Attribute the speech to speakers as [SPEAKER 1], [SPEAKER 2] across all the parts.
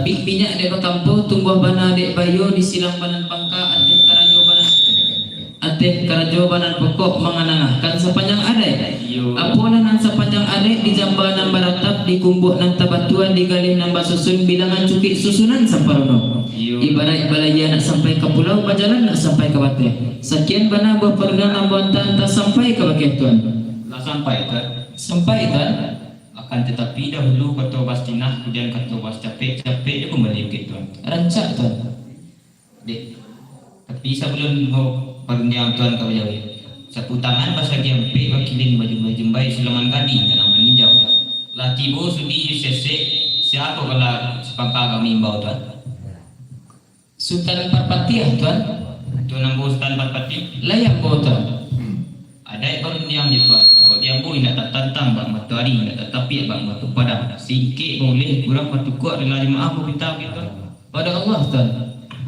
[SPEAKER 1] Tapi minyak dek katampo tumbuh bana dek bayo di silang banan pangka ateh karajo banan pokok manganangahkan sepanjang are. Apunan ang sepanjang are di jambanan baratap di kumbuk ng tabatuan di galih ng basusun bilangan cuki susunan samparuno. Ibarat balaya nak sampai ke pulau bajalan nak sampai ke bate. Sekian bana buah perundangan buatan tak sampai ke bakit tuan.
[SPEAKER 2] Lah sampai tuan.
[SPEAKER 1] Sampai tuan.
[SPEAKER 2] Akan tetapi dahulu kata bastinah kemudian kata bas capek dia kembali ke tuan.
[SPEAKER 1] Rancak tuan.
[SPEAKER 2] Dek. Tapi sebelum mau perundang tuan kau jauh. Sapu tangan bahasa gempe wakilin baju jembai silaman gading dalam meninjau. Lah tibo sudi sese siapa kalau sepangka kami imbau tuan.
[SPEAKER 1] Sultan Parpati tuan.
[SPEAKER 2] Tuan ambo Sultan Parpati.
[SPEAKER 1] Layak bo tuan.
[SPEAKER 2] Ada perundang di tuan. Kau dia ambo nak tak tantang bang matahari nak tapi bang batu padang. Singkit boleh kurang batu kuat adalah jemaah aku minta gitu.
[SPEAKER 1] Pada Allah tuan.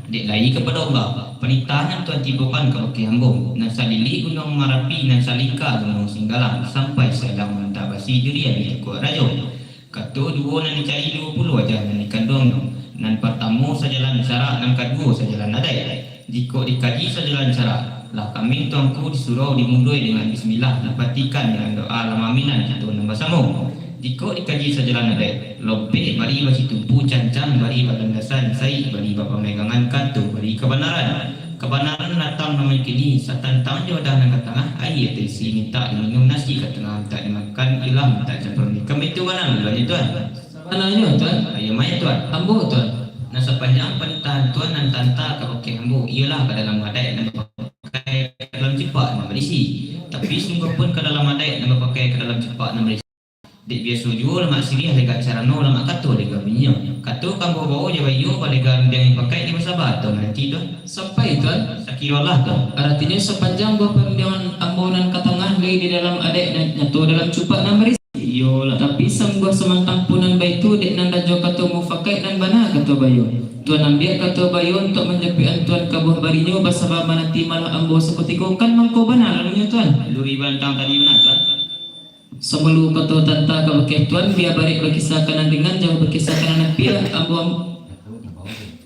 [SPEAKER 2] Dek lagi kepada Allah. Perintahnya tuan tibukan ke Bukit Hambung. Nan salili gunung Marapi nan salika gunung Singgalang sampai sedang mentabasi durian di Kuat Rajo. Kata dua nan dicari 20 aja nan dikandung. Nan pertama sajalan syarat nan kedua sajalan adai. Jika dikaji sajalan syarat. Lah kami tuanku disuruh dimulai dengan bismillah dipatikan dengan doa lamaminan kita nan bersama. Jika dikaji sajalan adai. Lobek bari basi tumpu cancang bari balandasan sai bari bapa megangan kantu bari kebenaran. Kebenaran datang nama kini satantang jo dah nang tengah air terisi minta minum nasi kat tengah tak dimakan ilam tak seperti kami tu mana dulunya tuan.
[SPEAKER 1] Mananya tuan?
[SPEAKER 2] Ayo mai tuan.
[SPEAKER 1] Ambo tuan.
[SPEAKER 2] Nah sepanjang perintahan tuan nan tanta ke Bukit Hambung ialah ke dalam adai dan pakai ke dalam cepat nan berisi. Tapi sungguh pun ke dalam adai dan pakai ke dalam cepat nan berisi. Dek biasa jual mak sirih dekat sarano lama kato dekat minyak. Kato kambo bawa je bayu balikan dia pakai di masa batu nanti tu.
[SPEAKER 1] Sampai tuan.
[SPEAKER 2] Sakiralah tu.
[SPEAKER 1] Artinya sepanjang buah perundangan ambunan ke tengah lagi di dalam adek dan nyatu dalam cupak nan berisi.
[SPEAKER 2] Iyalah.
[SPEAKER 1] Tapi sembuh semantang punan baitu dek nan dajo kato mufakai dan bana kato bayu. Tuan ambil kato bayu untuk menjepian tuan kabuh barinyo basaba nanti malah ambo sekutiko kan mangko bana lalunya tuan.
[SPEAKER 2] Luri bantang tadi benar tuan.
[SPEAKER 1] Sebelum kata tanta ke bakit tuan biar balik berkisah kanan dengan jauh berkisah kanan pihak ambo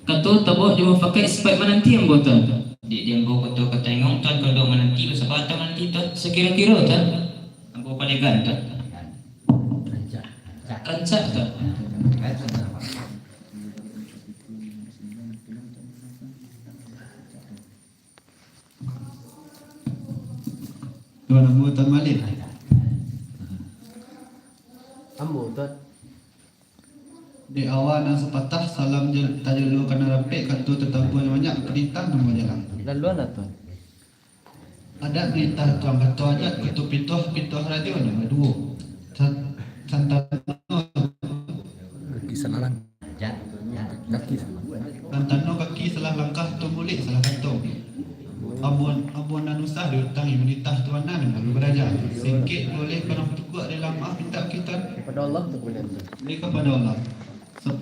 [SPEAKER 1] kata tabok dia mufakai supaya menanti ambo tuan.
[SPEAKER 2] Dek dia ambo kata tengok tuan kalau menanti basaba atau nanti tuan.
[SPEAKER 1] Sekira-kira tuan.
[SPEAKER 2] Ambo palegan tuan.
[SPEAKER 1] Rancak tuan.
[SPEAKER 3] Tuan ambo tuan Malik.
[SPEAKER 4] Ambo tuan.
[SPEAKER 3] Di awal nang sepatah salam tajulu kena rapek kantu tetampu banyak perintah nama jalan.
[SPEAKER 4] Laluan tuan.
[SPEAKER 3] Ada perintah tuan kata aja kutu pituh radio nama dua. Santano
[SPEAKER 4] Kaki sanalang. Kaki.
[SPEAKER 3] Santano kaki salah langkah tu mulik salah kantong. Abon nanusah diutangi menitah tuanan baru beraja. Sikit boleh kalau tukuk dalam maaf minta kita
[SPEAKER 4] Kepada Allah tu boleh tuan.
[SPEAKER 3] beri kepada Allah.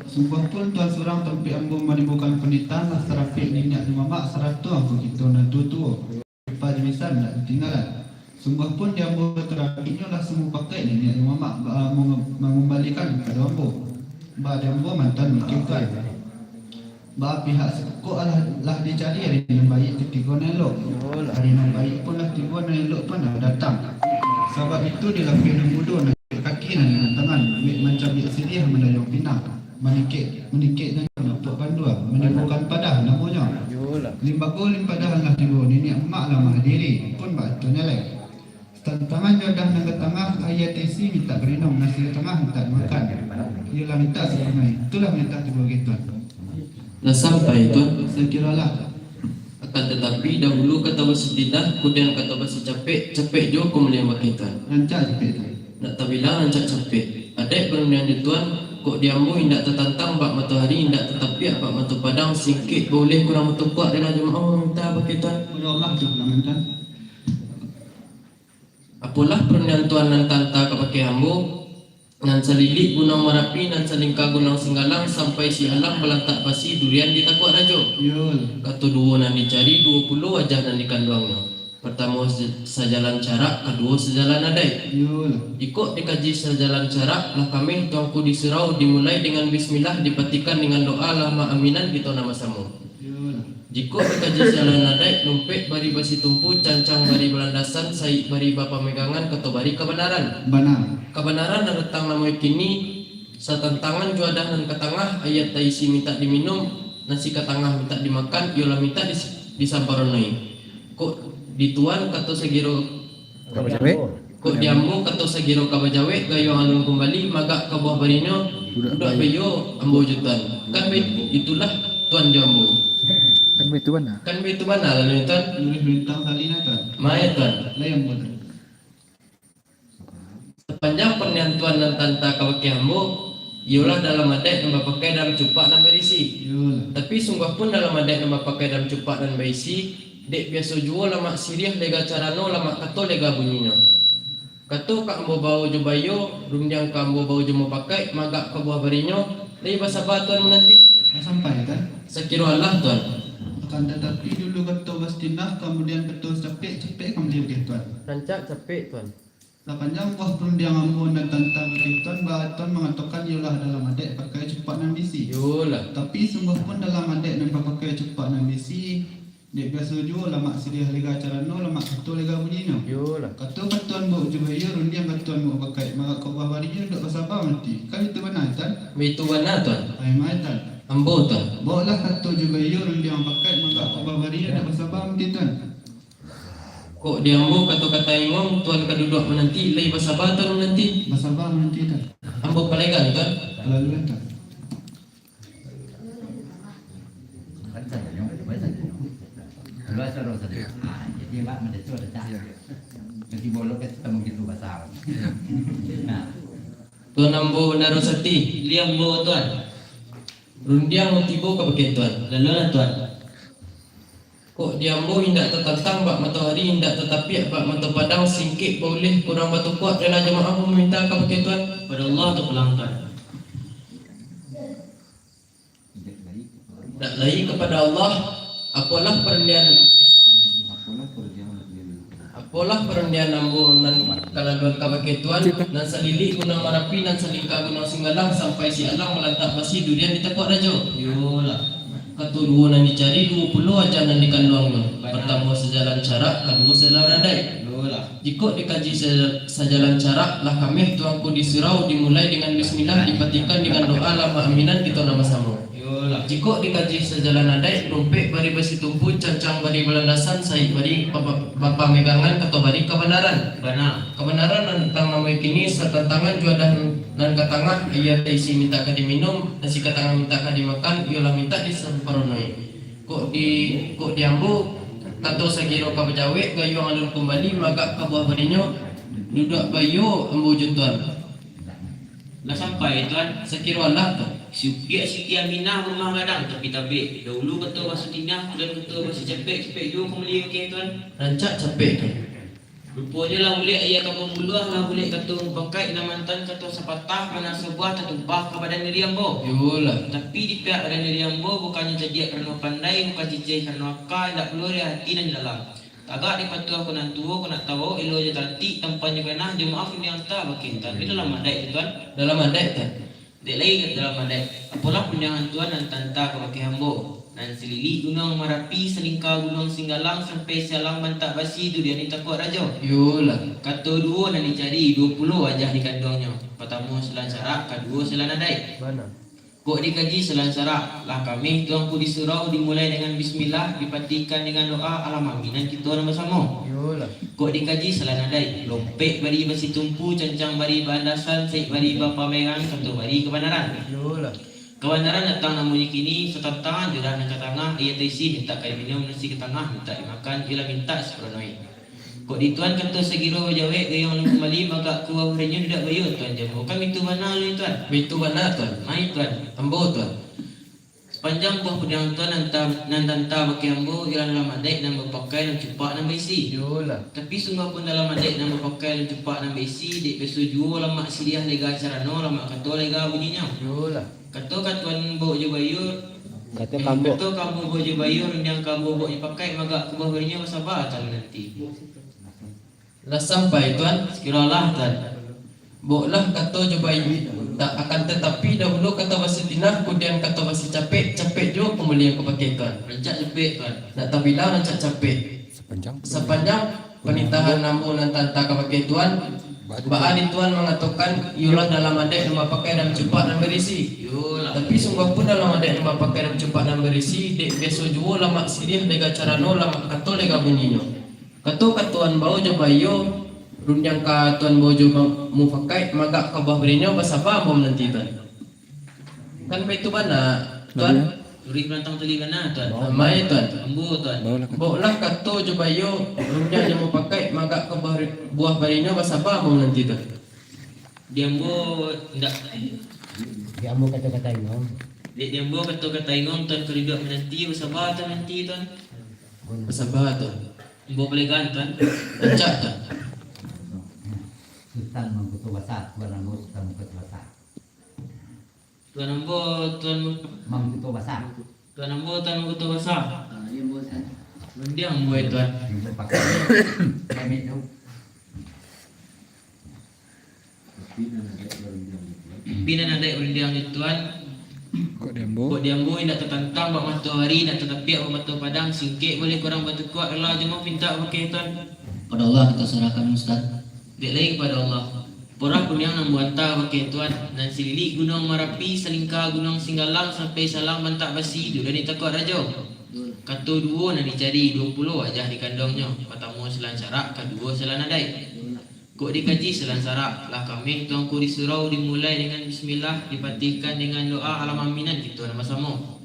[SPEAKER 3] Sungguh pun tuan surang tempi ambung menimbulkan penitah lah serapik minyak mamak 100 aku kita nantu tu. Lepas jemisan nak tinggalan. Sungguh pun dia ambung terakhirnya lah semua pakai minyak mamak mengembalikan kepada ambung. Ba dia ambung mantan mikir tuan. Ba pihak sekok lah dicari hari yang baik ketiga elok. Hari yang baik pun lah tiga elok pun dah datang. Sebab itu dilakukan yang bodoh nak kaki dan tangan macam biak sirih mendayung pinang. Menikit dan untuk panduan menimbulkan padah namanya. Limbago limpadah lah tiba ini emak lah diri pun batu nyelek. Tantangan jodoh nak ke tengah ayat isi minta berinong nasi ke tengah minta makan. Ialah minta sebenarnya. Itulah minta tiba gitu.
[SPEAKER 1] Dah sampai tuan.
[SPEAKER 3] Sekiralah.
[SPEAKER 1] Akan tetapi dahulu kata basi tidak, kemudian kata basi capek jo kemudian bakit tuan.
[SPEAKER 3] Rancak je tu.
[SPEAKER 1] Nak tak bilang rancak capek. Adek perundangan di tuan, kok diambo indak tertantang bak matahari indak tetapi bak mata padang sikit boleh kurang mata kuat dan jemaah minta bakit tuan.
[SPEAKER 3] Pada Allah tu bilangan tuan.
[SPEAKER 1] Apalah perundangan tuan nan tanta ke pakai ambo nan salilik gunung Marapi nan salingka gunung Singgalang sampai si alam belantak pasi durian di Takuat Rajo.
[SPEAKER 3] Yul.
[SPEAKER 1] Kata dua nan dicari 20 wajah nan dikanduangnya.
[SPEAKER 5] Pertama sejalan cara, kedua sejalan adai.
[SPEAKER 3] Yolah.
[SPEAKER 5] Ikut dikaji sejalan cara, lah kami tuangku diserau dimulai dengan bismillah, dipatikan dengan doa lama aminan kita nama sama.
[SPEAKER 3] Yolah.
[SPEAKER 5] Jika dikaji sejalan adai, numpik bari basi tumpu, cancang bari belandasan, saik bari bapa megangan, keto bari kebenaran.
[SPEAKER 3] Benar.
[SPEAKER 5] Kebenaran dan datang nama kini, satantangan juadah dan ketengah, ayat taisi minta diminum, nasi ketengah minta dimakan, yola minta disamparunai. Kok dituan kato segiro kok diambo kato segiro kabajawe gayo alun kembali magak ke bawah barino budak bayo ambo jutan kan itulah tuan jambo
[SPEAKER 4] Kan itu mana?
[SPEAKER 5] kan itu mana lalu tuan
[SPEAKER 3] Nulis bintang salina kan.
[SPEAKER 5] maya tuan
[SPEAKER 3] Layang bodoh.
[SPEAKER 5] sepanjang pernyantuan dan tanta kawaki ambo ialah dalam adat yang pakai dalam cupak dan berisi.
[SPEAKER 3] Yolah.
[SPEAKER 5] Tapi sungguh pun dalam adat yang pakai dalam cupak dan berisi, dek biasa jual lama sirih lega carano lama kato lega bunyinya. Kato kak ambo bau jubayo, runjang kak ambo bau jumo pakai, magak ke buah berinyo, lagi bahasa batuan menanti.
[SPEAKER 3] Dah sampai kan?
[SPEAKER 5] Sekiro Allah tuan.
[SPEAKER 3] Akan tetapi dulu ketua bastinah, kemudian ketua cepek kemudian ketuan.
[SPEAKER 5] Rancak capek tuan.
[SPEAKER 3] Sepanjang buah perundiang ambon dan tantang ketuan, bahatuan mengatakan ialah dalam adat pakai cepat dan bisi.
[SPEAKER 5] Yolah.
[SPEAKER 3] Tapi sungguh pun dalam adat dan pakai cepat dan bisi, dek biasa jual lama sirih lega carano, lama ketua lega bunyinya.
[SPEAKER 5] Yolah.
[SPEAKER 3] Ketua ketuan bau jubaya, rundiang ketuan bau pakai, maka kau buah barinya duduk bersabar nanti. Kan itu benar kan?
[SPEAKER 5] Itu mana tuan?
[SPEAKER 3] Hai maitan.
[SPEAKER 5] Ambo tuan.
[SPEAKER 3] Bawa lah ketua jubaya, rundiang pakai, maka kau buah barinya duduk bersabar nanti tuan.
[SPEAKER 5] Kok diambo kata-kata imam tuan keduduk menanti, lagi bahasa batuan menanti.
[SPEAKER 3] Bersabar nanti tuan.
[SPEAKER 5] Ambo palegan tuan.
[SPEAKER 3] Lalu tuan.
[SPEAKER 6] Jadi mak mendesu ada cak. Jadi bolok ke temu gitu basah. Nah,
[SPEAKER 5] Tuan ambo narosati.
[SPEAKER 2] Liang bo tuan.
[SPEAKER 5] Rundiang motibo ke bagian tuan.
[SPEAKER 2] Lalu lah tuan.
[SPEAKER 5] Kok diambo hindak tertantang bak matahari hindak tetapi bak mata padang singkit boleh kurang batu kuat dan jemaah meminta ke bagian tuan.
[SPEAKER 2] Pada Allah tu pulang tuan.
[SPEAKER 5] Tak lagi kepada Allah apalah perendian ambo nan kaladuan ka bagian tuan nan salili gunang marapi nan salika gunang singgalang sampai si alang melantak basi durian di tekok rajo.
[SPEAKER 2] Yolah.
[SPEAKER 5] Katu dua nan dicari 20 aja nan dikandungnya. Pertama sejalan cara, kedua sejalan adai.
[SPEAKER 2] Yolah.
[SPEAKER 5] Jika dikaji sejalan cara, lah kami tuangku disurau dimulai dengan bismillah, dipatikan dengan doa lama aminan kita nama sama.
[SPEAKER 2] Yolah.
[SPEAKER 5] Jika dikaji sejalan adai, rumpik bari besi tumpu, cancang bari belandasan, saik bari bapa megangan, ketua bari kebenaran.
[SPEAKER 2] Benar.
[SPEAKER 5] Kebenaran tentang nama kini serta tangan juadah dan katangah ia isi minta ka diminum, nasi katangah minta ka dimakan, ialah minta disamparunai. Kok diambu kato sagiro ka bejawe gayo alun kembali magak ka buah barinyo dudak bayo ambu jutuan.
[SPEAKER 2] Lah sampai tuan.
[SPEAKER 5] Sekiro Allah tu.
[SPEAKER 2] Siti Aminah rumah gadang tapi tabik. Dahulu ketua bahasa Tinah dan ketua bahasa Cepek juga kembali ke tuan.
[SPEAKER 5] Rancak capek tu.
[SPEAKER 2] Rupanya lah boleh ayah kampung buluah lah boleh ketua bangkai dan mantan ketua sepatah mana sebuah tertumpah kepada Niriambo.
[SPEAKER 5] Yolah.
[SPEAKER 2] Tapi di pihak dan Niriambo bukannya jadi kerana pandai, bukan cicih kerana akal, tak keluar dari hati dan dalam. Agak di patuah aku nak tua, aku nak tahu, elo je tanti, tampaknya kena, dia maaf ini yang tak bakin tuan. Itu dalam adai tuan.
[SPEAKER 5] Dalam adai tu.
[SPEAKER 2] Dek lagi kat dalam adai. Apalah punjangan tuan dan tanta ke pakai hambo. Dan selili gunung Marapi, selingkar gunung Singgalang sampai sialang bantak basi tu dia ni takut raja.
[SPEAKER 5] Yolah.
[SPEAKER 2] Kata dua dan dicari 20 wajah di kandungnya. Pertama selan syarak, kedua selan adai.
[SPEAKER 5] Mana?
[SPEAKER 2] Kok dikaji selan syarak, lah kami tuanku disurau dimulai dengan bismillah, dipatikan dengan doa alam aminan kita nama sama.
[SPEAKER 5] Yolah.
[SPEAKER 2] Kok dikaji selan adai, lompek bari basi tumpu, cancang bari bandasan, saik bari bapa merang, kata bari kebenaran.
[SPEAKER 5] Yolah.
[SPEAKER 2] Kebenaran datang namun kini setantangan judah nak ke tengah, ia terisi minta kaya minum nasi ke tengah, minta dimakan, ialah minta seperonoi. Kok di tuan kata segiro jawe gayang lu kembali maka kuah harinya tidak bayu tuan jamu. Kami itu mana lu tuan?
[SPEAKER 5] Itu mana tuan?
[SPEAKER 2] Mai tuan.
[SPEAKER 5] Ambo tuan.
[SPEAKER 2] Sepanjang buah pedang tuan nan tanta pakai ambo ialah dalam adek dan berpakai dan cepat dan berisi.
[SPEAKER 5] Yolah.
[SPEAKER 2] Tapi sungguh pun dalam adek dan berpakai dan cepat dan berisi, dek besu jual lama siriah lega carano lama kata lega bunyinya.
[SPEAKER 5] Yolah.
[SPEAKER 2] Kata katuan bau je bayu
[SPEAKER 4] Kata kamu
[SPEAKER 1] Kata kamu bojo bayur yang kamu bojo pakai maka kebawahnya masalah nanti.
[SPEAKER 5] Lah sampai tuan,
[SPEAKER 1] Sekiralah tan.
[SPEAKER 5] boleh kata coba tak akan tetapi dahulu kata bahasa tinah kemudian kata bahasa capek juga pembeli yang kepakai tuan.
[SPEAKER 1] Rancak cepet kan.
[SPEAKER 5] Nak tahu bila rancak capek. Sepanjang penitahan namun nanti tak kepakai tuan. Baan tuan mengatakan yulah dalam adek nama pakai dan cepat dan berisi.
[SPEAKER 1] Yolah.
[SPEAKER 5] Tapi sungguh pun dalam adek nama pakai dan cepat dan berisi dek beso juga lama sirih lega carano lama kato lega bunyinya. Kato katuan bau coba yo runjang ka tuan bojo mu pakai magak ka bahbrinya basapa mau nanti tuan. Kan begitu mana tuan?
[SPEAKER 1] Turi belantang tuli mana tuan?
[SPEAKER 5] Mai tuan.
[SPEAKER 1] Ambu tuan.
[SPEAKER 5] Baulah kato coba yo runjang yang mau pakai magak ka buah barinya basapa mau nanti tuan.
[SPEAKER 1] Dia ambu ndak.
[SPEAKER 4] dia mau kata-kata ini.
[SPEAKER 1] Dia ambu kata ingong tuan kerja menanti bersabar tuan nanti tuan.
[SPEAKER 5] Basapa tuan.
[SPEAKER 1] Ambu pelegan tuan.
[SPEAKER 5] Rancak tuan.
[SPEAKER 6] Sultan mengkutu basah, tuan ambo sultan mengkutu basah.
[SPEAKER 1] Tuan ambu tuan
[SPEAKER 6] Mengkutu basah.
[SPEAKER 1] tuan kutu basah. Mendiang ambu tuan.
[SPEAKER 6] Ibu pakai kami tu.
[SPEAKER 1] Pimpinan ada mendiang tuan. Kok diambu nak tertantang bak matahari nak tetapi bak mata padang singkit boleh kurang batu kuat Allah cuma minta pakai tuan. Pada Allah kita serahkan Ustaz. Dek lagi kepada Allah. Porah pun yang nak buanta pakai tuan dan silili gunung Merapi selingkar gunung Singgalang sampai Salang Bantak Basi dulu ni takut raja. Kata dua nak dicari 20 aja di kandungnya. Pertama selan syarak, kedua selan adai. Kok dikaji selan syarak lah kami tuanku disurau dimulai dengan bismillah dipatihkan dengan doa alam aminan kita nama sama.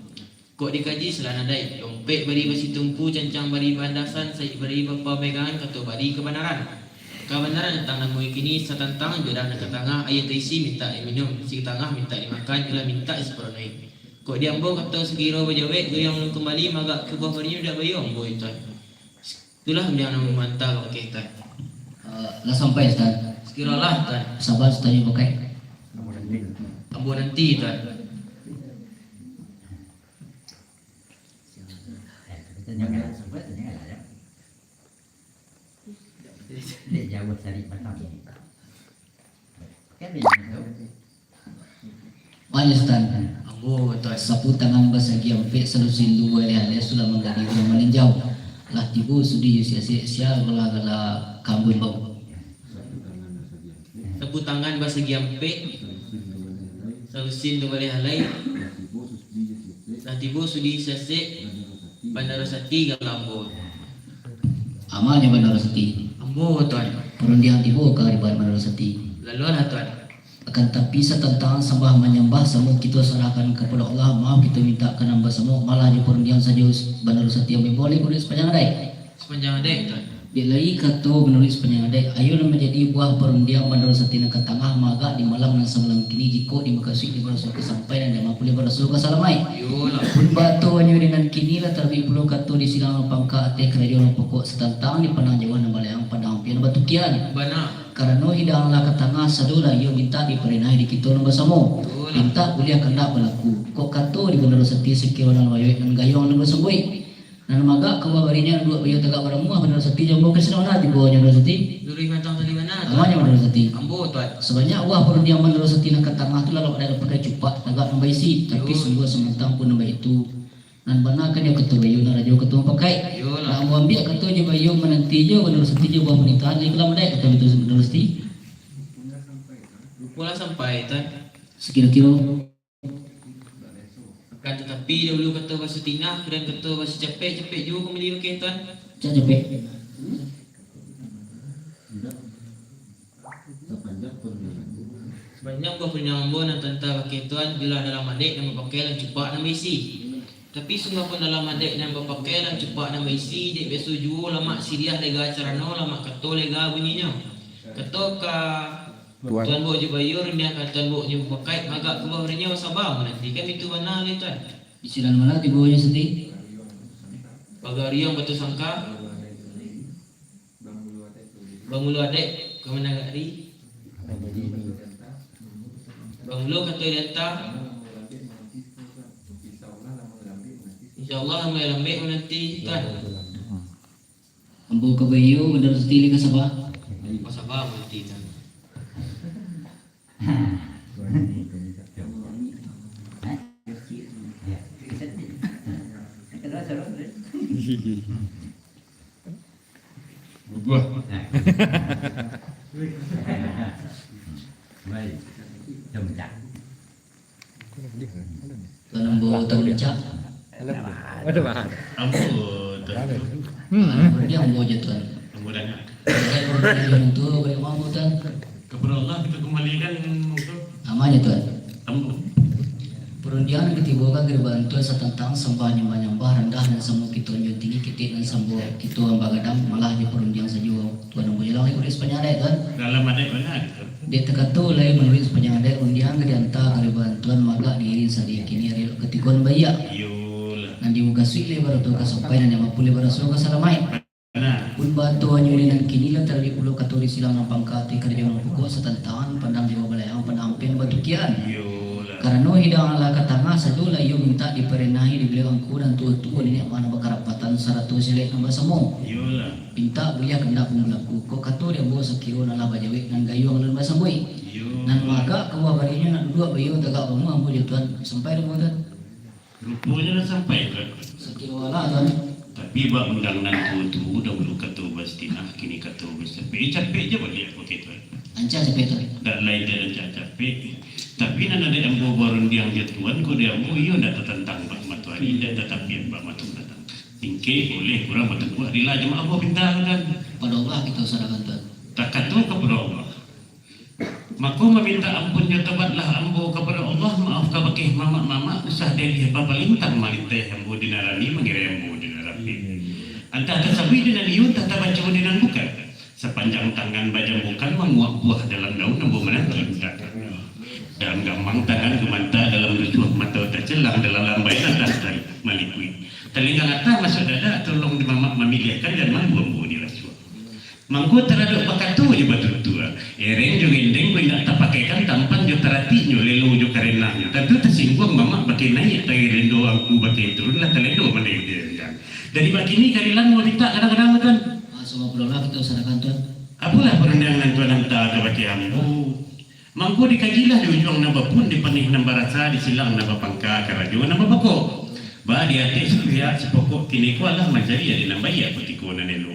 [SPEAKER 1] Kok dikaji selan adai. Dompet bari basi tumpu cancang bari bandasan saya bari bapa pegangan kata bari kebenaran. Kebenaran tentang namu kini setantang jodoh nak tengah ayat isi minta minum si tengah minta dimakan ialah minta seperonai. Kok diambo kata sekira berjawab yang kembali magak ke bawah ni dah bayang boy tuan. Itulah dia namu mantap pakai tuan.
[SPEAKER 7] Lah sampai Ustaz.
[SPEAKER 1] Sekiralah tuan.
[SPEAKER 7] Sabar Ustaz yang pakai.
[SPEAKER 1] Ambo nanti tuan.
[SPEAKER 6] Jangan sebut, jangan lah. Dia jauh cari batang ini. Kan dia tu.
[SPEAKER 7] Wajah Ustaz.
[SPEAKER 1] Ambo tuan.
[SPEAKER 7] Sapu tangan basagi ampe selusin dua leh sudah menggadi rumah meninjau. Lah tibu sudi sia-sia gala kambun bau.
[SPEAKER 1] Sapu tangan basagi ampe. Salusin dua boleh halai. Lah tibu sudi sesek. Bandara Sati galambo.
[SPEAKER 7] Amalnya Bandar Sati.
[SPEAKER 1] Ambo tuan.
[SPEAKER 7] Perundian tibu ke ribuan Bandar Sati.
[SPEAKER 1] Lalu lah tuan.
[SPEAKER 7] Akan tapi setentang sembah menyembah semua kita serahkan kepada Allah. Maaf kita minta ke nambah semua malah di perundian saja Bandar Sati yang boleh sepanjang adai.
[SPEAKER 1] Sepanjang adek tuan.
[SPEAKER 7] Dia lagi kata menulis sepanjang adai. Ayo menjadi buah perundian Bandar Sati ke tengah maga di malam dan semalam kini jiko di Bekasi di Barasul ke sampai dan di Mapuli Barasul ke salamai.
[SPEAKER 1] Yolah.
[SPEAKER 7] Pun batu hanya dengan kini lah terlebih puluh kata di silang pangka ate kerajaan pokok setantang di panang Jawa dan Balayang padang pian batu kian.
[SPEAKER 1] Bana.
[SPEAKER 7] Karena hidanglah ke tengah sadulah ia minta diperinai di kita nombor samo. Minta boleh kena berlaku. Kok kata di Bandar Sati sekira dan wayo dan gayung nombor sebui. Dan maga kebawarinya dua bayu tegak pada muah Bandar Sati jambu kesenona di bawahnya Bandar Sati.
[SPEAKER 1] Duri mantang tadi mana tuan?
[SPEAKER 7] Namanya Bandar Sati.
[SPEAKER 1] Ambo tuan.
[SPEAKER 7] Sebanyak wah perundian Bandar Sati nak ke tengah tu lalu ada pakai cupak tegak nombor isi. Tapi sungguh sementang pun nombor itu. Dan benar kan dia ketua bayu dan raja ketua pakai.
[SPEAKER 1] Yolah.
[SPEAKER 7] Nak mau ambil ketua je bayu menanti je Bandar Sati je buah pernikahan ni kelam dek kata betul Bandar Sati.
[SPEAKER 1] Lupalah sampai tuan.
[SPEAKER 7] Sekira-kira
[SPEAKER 1] Kan tetapi dahulu kata bahasa tinah dan kata bahasa cepet juga kembali pakai tuan.
[SPEAKER 7] jangan capek.
[SPEAKER 1] Sebanyak buah penyambung dan tentang pakai tuan bila dalam adik dan berpakai dan cepat dan berisi. Tapi sungguh pun dalam adik dan berpakai dan cepat dan berisi dek beso juga lama siriah lega carano lama kata lega bunyinya. Kata ka tuan bawa je bayur dia kata tuan bawa je berpakai agak ke bawah dia sabar nanti kan itu mana ni tuan.
[SPEAKER 7] Di silang mana di bawahnya sendiri?
[SPEAKER 1] Bagari yang betul sangka. Bangulu adek ke mana gari? Bangulu kata dia tak.
[SPEAKER 5] Ya Allah lambai menanti Tuan.
[SPEAKER 7] Ambo kabayo benar setili ka sabah.
[SPEAKER 5] Pasabah menanti Tuan.
[SPEAKER 6] Buah. Baik. Jom cak.
[SPEAKER 7] Tuan ambo terbincang. Dia ambo je Tuan. Saya perlu itu beri ambo Tuan.
[SPEAKER 8] Kepada Allah kita kembalikan untuk
[SPEAKER 7] Namanya Tuan.
[SPEAKER 8] ambo.
[SPEAKER 7] Perundian ketibukan kira bantuan setentang sembah nyembah rendah dan semua kita tinggi kita dan semua kita bagadam malah di perundian saja Tuan ambo jelang ikut sepanjang Tuan.
[SPEAKER 8] Dalam ada mana gitu.
[SPEAKER 7] Dia terkatu lain menulis sepanjang ada undian ke dianta kira bantuan maga diri sadia kini hari ketikon bayak.
[SPEAKER 8] Yolah.
[SPEAKER 7] Nanti muka suile baru tu kasampai dan yang mampu lebar suka salamai.
[SPEAKER 8] Mana?
[SPEAKER 7] Pun bantu hanyuli dan kini lah terli puluh katoli silang ng pangkati kerja ng pukul setentangan pandang di balayang pendamping batukian.
[SPEAKER 8] Yolah.
[SPEAKER 7] Karena hidang ala katanga sadula iyo minta diperenahi dibeli angku dan tua-tua ini mana bakarapatan saratu silek ng basamo.
[SPEAKER 8] Yolah.
[SPEAKER 7] Pinta belia kena pumulaku kok kato dia bawa sekiro na laba jawik nan gayung lan basamoy. Nan maga kawa barinya nan dua bayo tagak kamu ambo tuan sampai dah mudah.
[SPEAKER 8] Rupanya dah sampai kan.
[SPEAKER 7] Sekiro ala tuan.
[SPEAKER 8] Tapi bak undang nan tu dah bulu katu bastinah kini katu bas capek je balik aku gitu.
[SPEAKER 7] Anca sampai tuan.
[SPEAKER 8] Tak lain dia capek. Tapi nan ada ambo baron diang dia tuan ko dia ambo iyo ndak tertentang bak matuari ndak tetapi bak matu datang. Tingke boleh kurang matu buat di lajam ambo bintang dan
[SPEAKER 7] Pada Allah kita serahkan tuan.
[SPEAKER 8] tak katu kepada Allah. Maka meminta ampun ya tobatlah ambo kepada Allah, maaf kabakih mama usah dari bapa lintang malinteh ambo dinarani mengira ambo dinarapi. Antah tersabi dengan iun tata baca dengan bukan. Sepanjang tangan baca bukan menguap buah dalam daun ambo menang dalam gampang tangan gemanta dalam lucuh mata tercelang dalam lambai atas dari malikui. Telinga ngata masuk dada tolong di mama memilihkan dan mampu ambo dirasuah. Mangko terhadap bakatu je batu tua. Ereng jo gendeng ko indak tapakaikan tampan jo terati nyo lelu jo karenanya. Tentu tersinggung mama pakai naik tai rendo aku pakai turun lah telendo mana dia. Dari begini kalilan mau minta kadang-kadang tuan.
[SPEAKER 7] Semua pada Allah kita serahkan tuan.
[SPEAKER 8] Apalah perundangan tuan hantar ke baki ambo. Mangko dikajilah di ujung naba pun di panih namba rasa di silang naba pangka karajo naba pokok. Ba di atas pihak sepokok kini ko Allah majari di namba ya kutiko na nelo.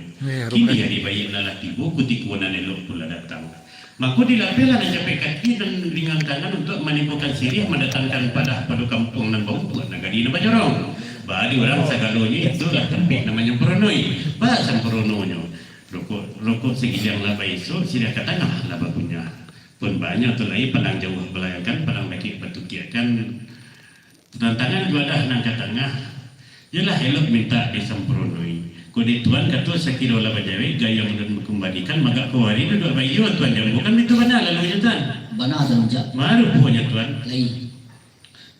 [SPEAKER 8] Kini ya di bayi lalat tibu kutiko na nelo pula datang. Maka dilapilah dan capek kaki dan ringan tangan untuk menimbulkan sirih mendatangkan pada kampung nan bau tuan negari naba jorong. Ba di orang sagalonya itulah tempat namanya peronoi. Ba sang perononyo. Rokok segijang laba iso sirah katangah laba punya. Pun banyak tu lagi pandang jauh belayakan pandang bagi petukiakan tantangan juadah nang katangah ialah elok minta disampronoi kode tuan kata sekilo laba jawi gaya dan kembalikan maka kawari itu dua bayi tuan yang bukan itu benar lalu tuan
[SPEAKER 7] Benar tuan jak.
[SPEAKER 8] maru punya tuan
[SPEAKER 7] Lai.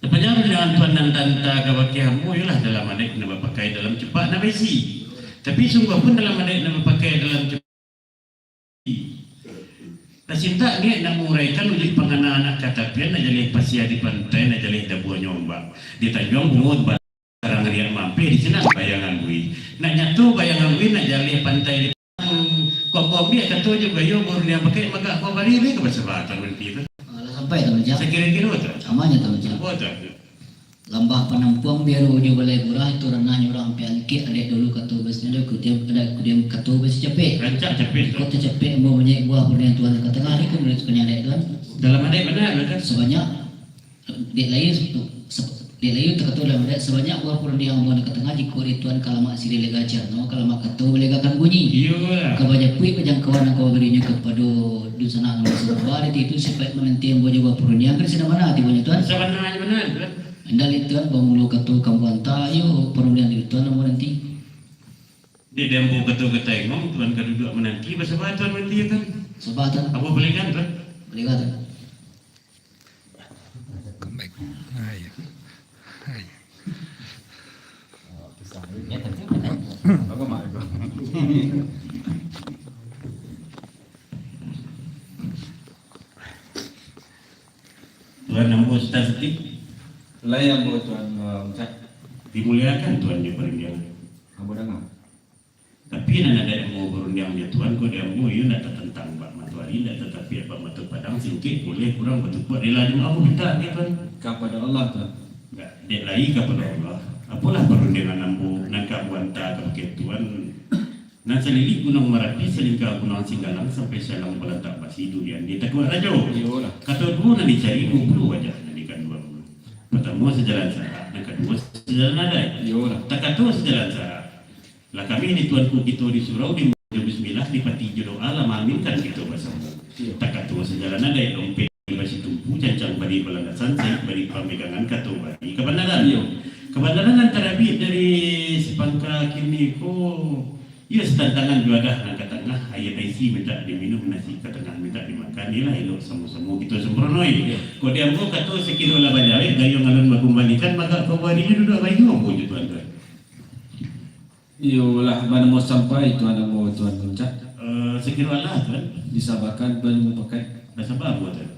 [SPEAKER 8] Sepanjang dengan tuan dan tanta kawaki hamu ialah dalam adik nama pakai dalam cepat nama isi tapi sungguh pun dalam adik nama pakai dalam cepat Nasinta ni nak menguraikan ulit pangana anak katapian na jalih pasia di pantai na jalih dabuan nyombang di Tanjung Bungut barang riang mampir di sana bayangan bui nak nyatu bayangan bui na jalih pantai di kok dia kata je bayo baru dia pakai maka kau bari ni ke bersebatan nanti tu
[SPEAKER 7] Sampai tuan jak.
[SPEAKER 8] sekira-kira tu
[SPEAKER 7] Amanya tuan jak.
[SPEAKER 8] apa tu
[SPEAKER 7] Lambah penampuang biar uji balai gurah itu ranahnya orang piangkit adik dulu kata besnya ada kudiam kata bes capek.
[SPEAKER 8] rancak capek tu
[SPEAKER 7] Kata capek mau banyak buah pun yang tuan kata hari ke menurut sebenarnya tuan.
[SPEAKER 8] dalam adik benar kan
[SPEAKER 7] Sebanyak dia lain terkata dalam adat sebanyak buah pun dia mau kata ngaji ko tuan kalau mak si delega jar no kalau mak kata belegakan bunyi.
[SPEAKER 8] iya
[SPEAKER 7] Kebanyak pui pejangkauan kau berinya kepada dusana nama sebab itu sifat menanti yang buah pun dia kan sedang mana hati banyak tuan.
[SPEAKER 8] sebenarnya benar kan
[SPEAKER 7] Anda lihat bangulo katu kampung tayo perundang di tuan nama nanti.
[SPEAKER 8] di dembo kata-kata ngom tuan kedua menanti bersebatan nanti kan
[SPEAKER 7] Sebatan
[SPEAKER 8] apa boleh kan tuan
[SPEAKER 7] boleh kata.
[SPEAKER 6] Ya tentu kan. Bagus mak aku.
[SPEAKER 8] Tuan ambo statistik
[SPEAKER 9] Lai ambo tuan ucap
[SPEAKER 8] dimuliakan Tuhan dia perundian.
[SPEAKER 6] Ambo dengar.
[SPEAKER 8] Tapi nak ada yang mau berundiang dia Tuhan, kau dia mau you nak tentang bak matuari, nak tetapi apa matu padang singkit boleh kurang betul buat dia lagi mau minta dia Tuhan.
[SPEAKER 6] Kepada Allah Tuhan.
[SPEAKER 8] Enggak, dia lagi kepada Allah. Apalah perundiangan ambo nak kabuanta ke Tuhan. Nan salili Gunung Merapi selingkah Gunung Singgalang sampai Salang Balatak Basi Durian di Takwa Rajo.
[SPEAKER 6] Iyalah.
[SPEAKER 8] Kata dua nak dicari 20 aja nanti kan 20. Pertama sejalan sarak, yang kedua sejalan adai.
[SPEAKER 6] Iyalah.
[SPEAKER 8] Tak kata sejalan sarak. Lah kami ni tuanku kita di surau di bismillah di pati jodoh alam aminkan kita bersama. Tak kata sejalan adai dompet basi tumpu cancang bari balandasan saya bari pemegangan kata bari kebenaran. Kebenaran antara bid dari sepangka kini ko ia setantangan juadah nak katangah ayat IC minta diminum nasi katangah minta dimakan inilah elok sama-sama kita sembronoi. Kau dia ambo kata sekilo lah banyak gayung alun magumbalikan maka kau barinya duduk bayu ambo je tuan-tuan.
[SPEAKER 9] Iyalah mana mau sampai tuan mau tuan puncak
[SPEAKER 8] Sekilo Allah tuan
[SPEAKER 9] disabarkan tuan mau pakai
[SPEAKER 8] dah sabar ambo tuan.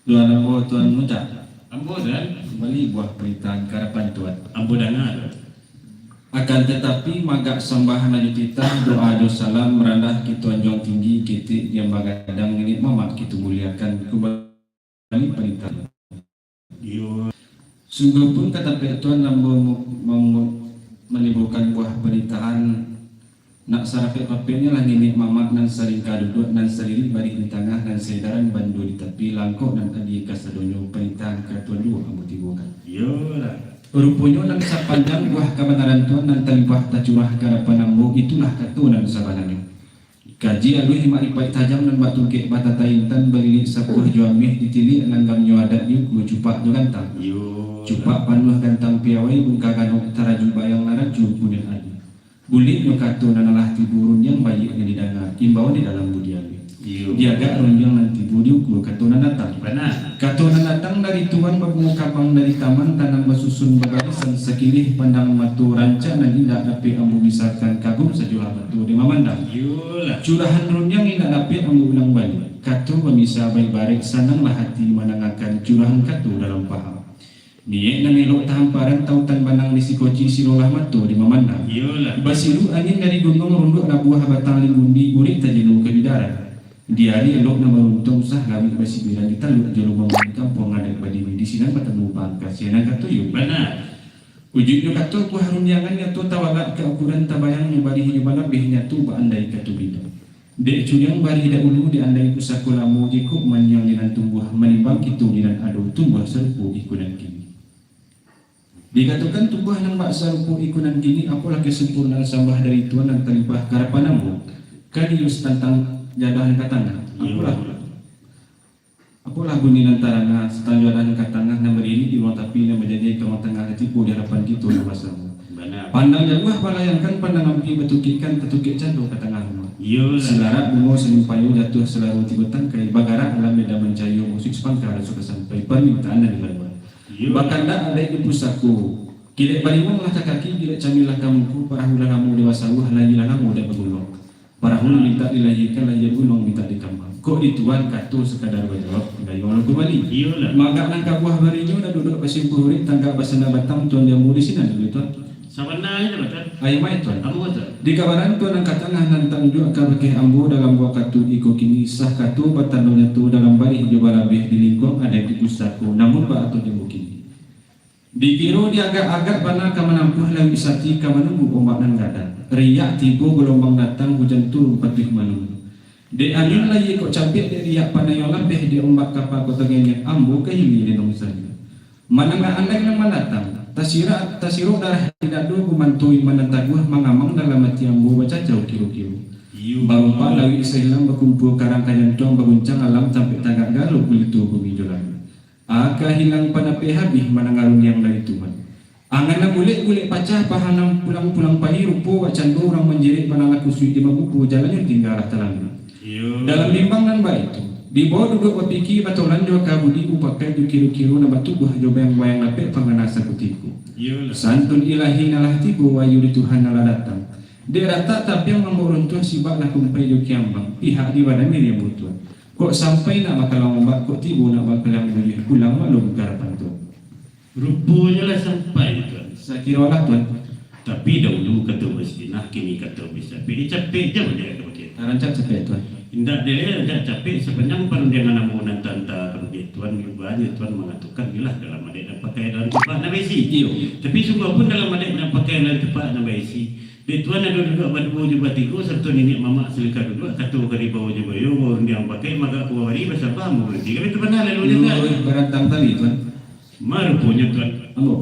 [SPEAKER 9] tuan mau tuan puncak
[SPEAKER 8] Ambo tuan
[SPEAKER 9] kembali buah perintahan karapan tuan.
[SPEAKER 8] ambo dengar tuan.
[SPEAKER 9] Akan tetapi magak sembah lanjut kita doa do salam merandah kita anjong tinggi kita yang bagadang ini mamak kita muliakan kembali perintahan.
[SPEAKER 8] Yo
[SPEAKER 9] Sungguh pun kata pihak tuan nambo menimbulkan buah perintahan nak sarapet papenya lah nenek mamak nan saling kaduduk nan saliri bari di tengah nan sedaran bandu di tepi langkok dan adi kasadonyo perintahan ke tuan dua ambo tibukan.
[SPEAKER 8] yo lah.
[SPEAKER 9] Rupanya nan sapanjang buah kebenaran tuan nan talibah tacurah karapan ambo itulah katu nan sabananya. Kaji alui ma'rifat tajam nan batu kek batatain tan berilik sapuh juamih ditili nanggam nyoadat yu ku cupak jo gantang.
[SPEAKER 8] Yo
[SPEAKER 9] Cupak panuh gantang piawai bungka ganok taraju bayang laraju punya adi. Bulik yo katu nan alah tiburun yang baiknya didangar imbau di dalam budiawi.
[SPEAKER 8] yo
[SPEAKER 9] Dia agak runjang nanti budiu ku katu nan datang.
[SPEAKER 8] benar.
[SPEAKER 9] Katu nan datang dari tuan babungu kapang dari taman tanam basusun bagarisan sekilih pandang matu ranca nan indah dapat ambu bisarkan kagum sejulah batu di mamandang.
[SPEAKER 8] Yo lah.
[SPEAKER 9] Curahan runyang indah dapat ambu ulang balik. Katu pemisah baik barek sananglah hati menangakan curahan katu dalam paham. Niek nan elok tahamparan tautan banang di sikoci sirolah matu di mamandang.
[SPEAKER 8] Yo lah.
[SPEAKER 9] Basiru angin dari gunung runduk na buah batang linggundi urik tajenu ke bidaran. Diari elok na maruntung sah lawik basi bilang ditaluk jolo mamang kampung ngadak badimi di sini bertemu pangkas sianan katu yuk.
[SPEAKER 8] Benar.
[SPEAKER 9] Ujungnya katu ku harunyangan nyatu tawagat ke ukuran tabayang yang bari hidup lebih nyatu baandai katu bina. Dek cuyang bari dahulu diandai ku sakulamu jikuk manyang dinan tumbuh menimbang kitu dinan adu tumbuh serpu ikunan kini. Dikatakan tumbuh nang bak serpu ikunan kini apalah kesempurnaan sambah dari Tuhan dan terlibat karapanamu. Kadius tentang jadah katanga. Apalah bunyi lantarana setang jadah katanga na berdiri di ruang tapi na menjadi tengah-tengah tipu di hadapan kita na masamu.
[SPEAKER 8] Benar.
[SPEAKER 9] Pandang jauh palayankan pandang ampi betukikan ketukik candu ke tengah rumah.
[SPEAKER 8] Yo lah.
[SPEAKER 9] Selarat bungo senyum payu jatuh selaru tiba tangkai bagara alam beda mencayu musik sepangkar suka sampai permintaan dan dilawan. Bahkan tak ada di pusatku. Kilek bariwang lah kaki, kilek camilah kamuku, parahulah kamu dewasa wah lagi lah kamu dah bergulung. Parahul minta dilahirkan lagi gunung minta dikambang. Kok dituan katu sekadar berjawab gayung kembali.
[SPEAKER 8] Yo lah.
[SPEAKER 9] Maka nangka buah barinyo dah duduk pasimpuh ri tangga basana batang tuan jamu di sini dulu tuan.
[SPEAKER 8] Sawana itu betul.
[SPEAKER 9] Ayam mai tuan.
[SPEAKER 8] Ambo betul.
[SPEAKER 9] Di kabaran tuan angkat tengah nantang juga kabeh ambo dalam buah katu iko kini sah katu patanonya tu dalam bari hijau balabeh di lingkong ada di pusatku namun ba atau jamu kini. Dikiro dia agak-agak bana ka menampuh lagi sati ka menunggu ombak nan gadan. Riak tiba gelombang datang hujan turun patih menunggu. De angin lagi kok capek dia riak panayo labeh di ombak kapal kota genyek ambo ke hili di nongsan. Manangga andai nang mandatang. Tasiro darah tidak dulu kumantui manantaguh mangamang dalam hati ambo baca jauh kiro-kiro. Bangpa lagi sehilang berkumpul karang kanyantong berguncang alam sampai tagak galuh kulitu bumi jolan. Aka hilang pada habis manangarun yang dari Tuhan. Angana gulik-gulik pacah pahanam pulang-pulang pagi rupo wacandu orang menjerit manangat kusui di mabuku jalannya tinggal talang. Dalam bimbang nan baik itu. Di bawah duduk berpikir batolan jua kabudi upakai du kiru-kiru na batu buah jo bayang-bayang lapek panganasa kutiku. Santun ilahi nalah tibu wayu di Tuhan nalah datang. Dia rata tapi yang memuruntuh sibak lah kumpai jo kiambang. Pihak di badan dia butuh. Kok sampai nak bakal ombak kok tibu nak bakal yang boleh pulang maklum karapan tu.
[SPEAKER 8] Rupanya lah sampai tuan.
[SPEAKER 9] Saya kira lah tuan.
[SPEAKER 8] Tapi dahulu kata bersinah, kini kata bersapi. Dia capek je dia kata begitu.
[SPEAKER 9] Rancang sampai tuan.
[SPEAKER 8] Indah dia dah capek sepanjang perundangan namunan tanta begitu tuan banyak tuan mengatakan jelas dalam adik dan pakai dalam cepat nak besi.
[SPEAKER 9] Iyo.
[SPEAKER 8] Tapi sungguh pun dalam adik dan pakai dalam cepat nak besi. Dia tuan ada duduk berdua juga tiga serta nenek mamak selika duduk kata kari bawah je bayu orang dia pakai maka aku wari bahasa paham berhenti. Kami tu benar lalu juga.
[SPEAKER 9] Berantang tali tuan.
[SPEAKER 8] Marupunya tuan.
[SPEAKER 9] Ambo.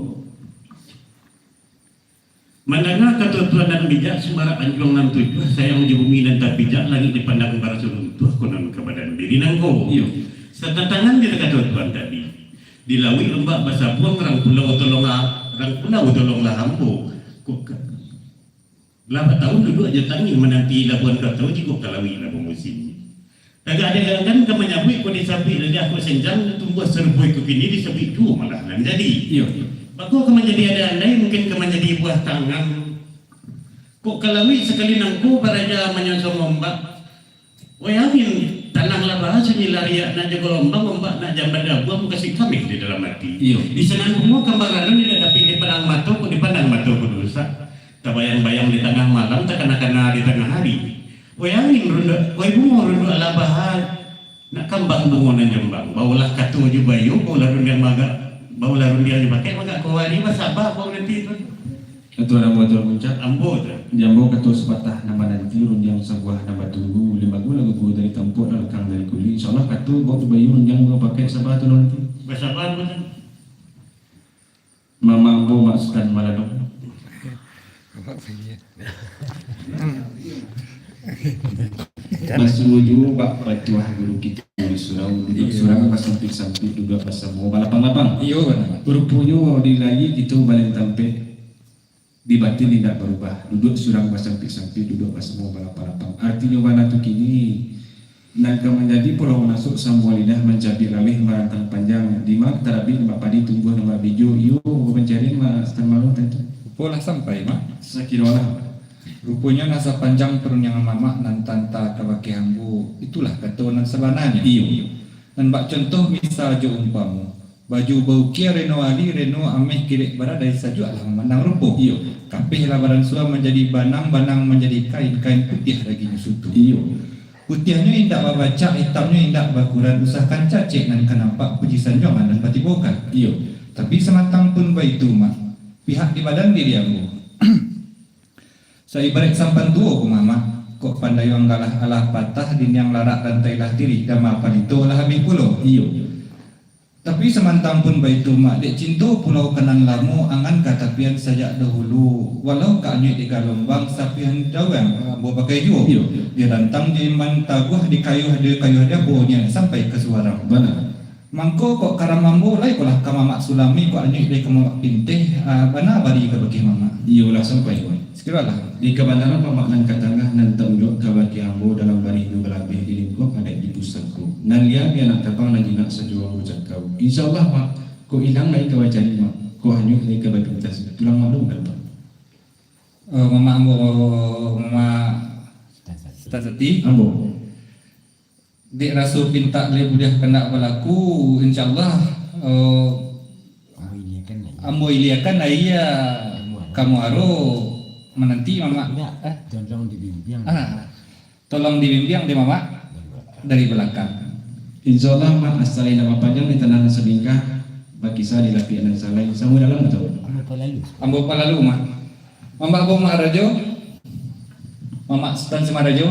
[SPEAKER 8] Mendengar kata tuan dan bijak semarak anjuang 67 sayang di bumi dan tak bijak langit dipandang para seruntuh konon kepada diri nangko.
[SPEAKER 9] Iyo.
[SPEAKER 8] Setantangan dia kata tuan tadi. Dilawi lembak bahasa buang orang pulau tolonglah hambo. Kok berapa tahun duduk aja tangi menanti labuan kata jika kalawi labu musim. Agak ada kan kamu nyabui kau disapi dan aku senjang tumbuh serbui ke kini disapi tu malah nan jadi.
[SPEAKER 9] Iyo.
[SPEAKER 8] Aku akan menjadi ada andai mungkin akan menjadi buah tangan. Kok kalawi sekali nangku baraja menyosong ombak. Wayamin tanahlah bahasa nyilariak nak jaga lombang ombak nak jambat abu aku kasih kami di dalam hati.
[SPEAKER 9] Iyo.
[SPEAKER 8] Di sana semua kembaran tidak dapat dipandang mata pun dipandang mata pun dosa. Terbayang-bayang di tengah malam tak kena di tengah hari. Wayamin runda, wai bungo runda ala bahat. Nak kambang bungo nan jembang. Baulah katu je bayu, baulah runda maga. Baulah rundia je pakai maga kawari masabah bau nanti tu.
[SPEAKER 9] Ketua nama tuan muncak.
[SPEAKER 8] Ambo tu.
[SPEAKER 9] Jambo ketua sepatah nama nanti runjang sebuah nama tunggu 5 lagu gua dari tempur alkang dari kuli. Insyaallah ketua bawa tu bayu runjang gua pakai sabah tu nanti.
[SPEAKER 8] Masabah tu.
[SPEAKER 9] Mama ambo maksudkan maladong. Masuju bak patuah guru kita di surau duduk surau pas samping juga pas mau balapang-lapang.
[SPEAKER 6] Iyo benar.
[SPEAKER 9] Berupunyo di lagi gitu balik tampe di batin tidak berubah. Duduk surau pas samping duduk pas mau balapang-lapang. Artinya mana tu kini naga menjadi pulau masuk sambal lidah mencabir lalih merantang panjang di mak terabi nama padi tumbuh nama bijo iyo mencari mas tamalu tentu.
[SPEAKER 6] Pola sampai mak.
[SPEAKER 9] Sakiralah.
[SPEAKER 6] Rupanya nasa panjang perunyangan mama nan tanta kabaki hambu. Itulah kata nan sebenarnya.
[SPEAKER 9] Iyo.
[SPEAKER 6] Dan bak contoh misal jo umpamu. Baju bau kia reno ali reno ameh kirek baradai saju alah memandang rupuh.
[SPEAKER 9] Iyo.
[SPEAKER 6] Kapih labaran sua menjadi banang menjadi kain putih lagi nyusutu.
[SPEAKER 9] Iyo.
[SPEAKER 6] Putihnya indak babaca, hitamnya indak bakuran. Usahakan cacik dan kenampak puji sanjongan dan patibokan.
[SPEAKER 9] Iyo.
[SPEAKER 6] Tapi semantang pun baitu mak. Pihak di badan diri ambu. Saibarat sampan tua ku mama. Kok pandai yang galah patah din yang larak dan tailah diri dama palito lah habis pulau.
[SPEAKER 9] Iyo.
[SPEAKER 6] Tapi semantang pun baitu mak dek cinta pulau kanan lamu angan katapian sajak dahulu. Walau kaknya di galombang sapian dawang bawa pakai juo.
[SPEAKER 9] Iyo.
[SPEAKER 6] Dia rantang di mantaguh di kayu ada bohnya sampai ke suara.
[SPEAKER 9] Benar.
[SPEAKER 6] Mangko kok karamambo lai kolah ka mamak sulami kok anjing dek mamak pintih bana bari ke bagi mama.
[SPEAKER 9] Iyo lah sampai wan.
[SPEAKER 6] Sekiralah.
[SPEAKER 9] Di kebandaran pemaknan katangah nan tanggung kabaki ambo dalam bari itu belabih di lingkup ada di pusatku. Nan lihat dia nak tapang nan jinak sejuang ucap kau. Insyaallah mak, kau hilang naik ke wajah mak. Kau hanyut naik ke batu tas. Tulang maklum kan pak?
[SPEAKER 6] Mama ambo mama Stasati
[SPEAKER 9] Ambo.
[SPEAKER 6] dek rasul pinta le budah kena berlaku insyaallah ambo iliakan ayah kamu aro menanti mama tolong dibimbing deh mama dari belakang.
[SPEAKER 9] Insyaallah mak asalin nama panjang di tanah selingkah bagi saya di lapian dan salai. Samu dalam betul.
[SPEAKER 6] Ambo palalu mah. Mama Abu Maharajo. Mama Sultan Semarajo.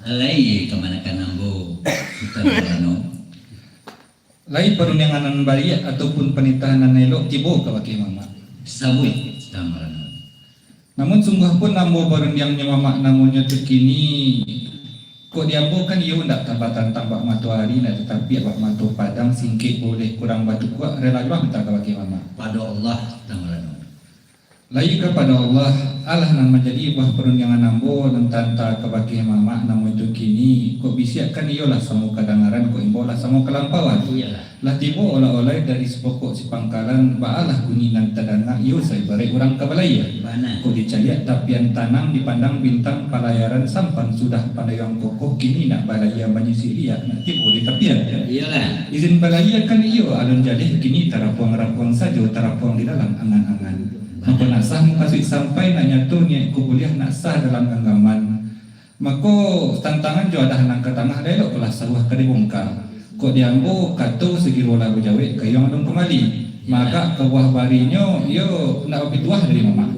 [SPEAKER 10] Alai kemana kan ambo Sultan Rano.
[SPEAKER 6] Lai perundangan bari ataupun penitahanan elok tibo ka baki mama.
[SPEAKER 10] Sabui Sultan Rano.
[SPEAKER 6] Namun sungguh pun ambo barundiangnya mama namunnya terkini kok diambo kan iyo ndak tambatan tambak matahari nak tetapi abak matu padang singkit boleh kurang batu kuat rela juga minta ka baki mama.
[SPEAKER 10] Pada Allah Sultan Rano.
[SPEAKER 6] Lai kepada Allah alah nan menjadi buah perundangan nambo dan tanta kebaki mama namo itu kini kok bisiakan iyolah samu kadangaran kok imbolah samu kelampauan lah tibo oleh-oleh dari sepokok si pangkalan baalah kuninan tadanga iyo saya bare orang kabalaya kok dicaliat tapian tanam dipandang bintang palayaran sampan sudah padayang kokoh kini nak balaya menyisiria nak tibo di tapian
[SPEAKER 10] Iyalah.
[SPEAKER 6] izin balaya kan iyo alun jalih kini tarapuang-rapuang saja tarapuang di dalam angan-angan maka nak sah kasih sampai nak nyatu niat kuliah nak sah dalam genggaman maka tantangan jo ada nang ke tengah delok kelas sawah ka dibongkar kok diambo kato segirola bejawe kayong dong kembali maka ke buah barinyo yo nak bituah dari mama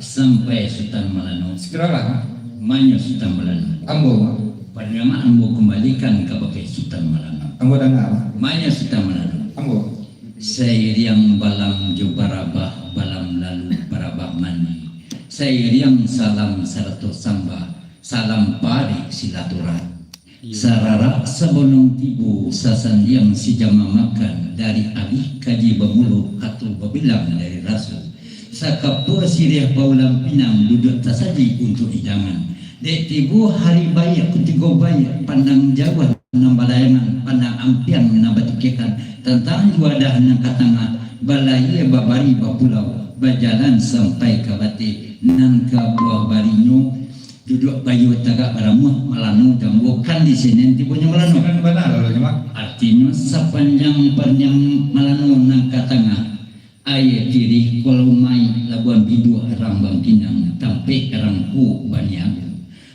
[SPEAKER 10] Sampai Sultan Malano.
[SPEAKER 6] segeralah
[SPEAKER 10] Manyo Sultan Malano.
[SPEAKER 6] ambo
[SPEAKER 10] Panama ambo kembalikan kepada Sultan Malano.
[SPEAKER 6] ambo dengar
[SPEAKER 10] Manyo Sultan Malano.
[SPEAKER 6] ambo
[SPEAKER 10] Sayang balam jo barabah balam lalu barabah mani. Sayang salam seratus samba salam pari silaturahmi. Sarara sebelum tibu sasandiang si jama makan dari alih kaji bamulu katu babilang dari rasul. Sakapua siriah baulam pinang duduk tasaji untuk hidangan. Dek tibu hari bayak kutigo bayak pandang Jawa nambalayangan pandang ampian nabatukekan tentang wadah nang katanga balaya babari bapulau bajalan sampai kabati nan ka buah barinyo duduk bayu tagak baramuh malanu jambukan di sini tibunya malanu
[SPEAKER 6] kan benar lalu nyemak
[SPEAKER 10] artinya sepanjang malanu nang katanga ayat kiri kolomai labuan bidu rambang kinang tampe karangku baniagu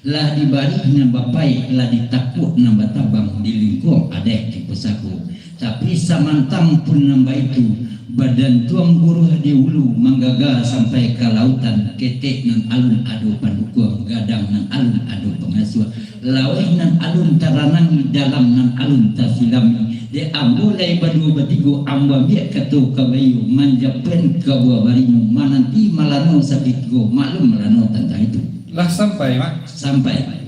[SPEAKER 10] lah dibalik na bapai lah ditakut na batabang di lingkung adeh di pesaku tapi samantang pun nambah itu badan tuang buruh di hulu manggaga sampai ke lautan ketek nan alun adu panukuang gadang nan alun adu pengasuh laweh nan alun taranangi dalam nan alun tasilami de ambulai badu batigo amba biak katu kabayu manjapen kabua barimu mananti malano sakitgo maklum malano tentang itu
[SPEAKER 6] lah sampai mak
[SPEAKER 10] sampai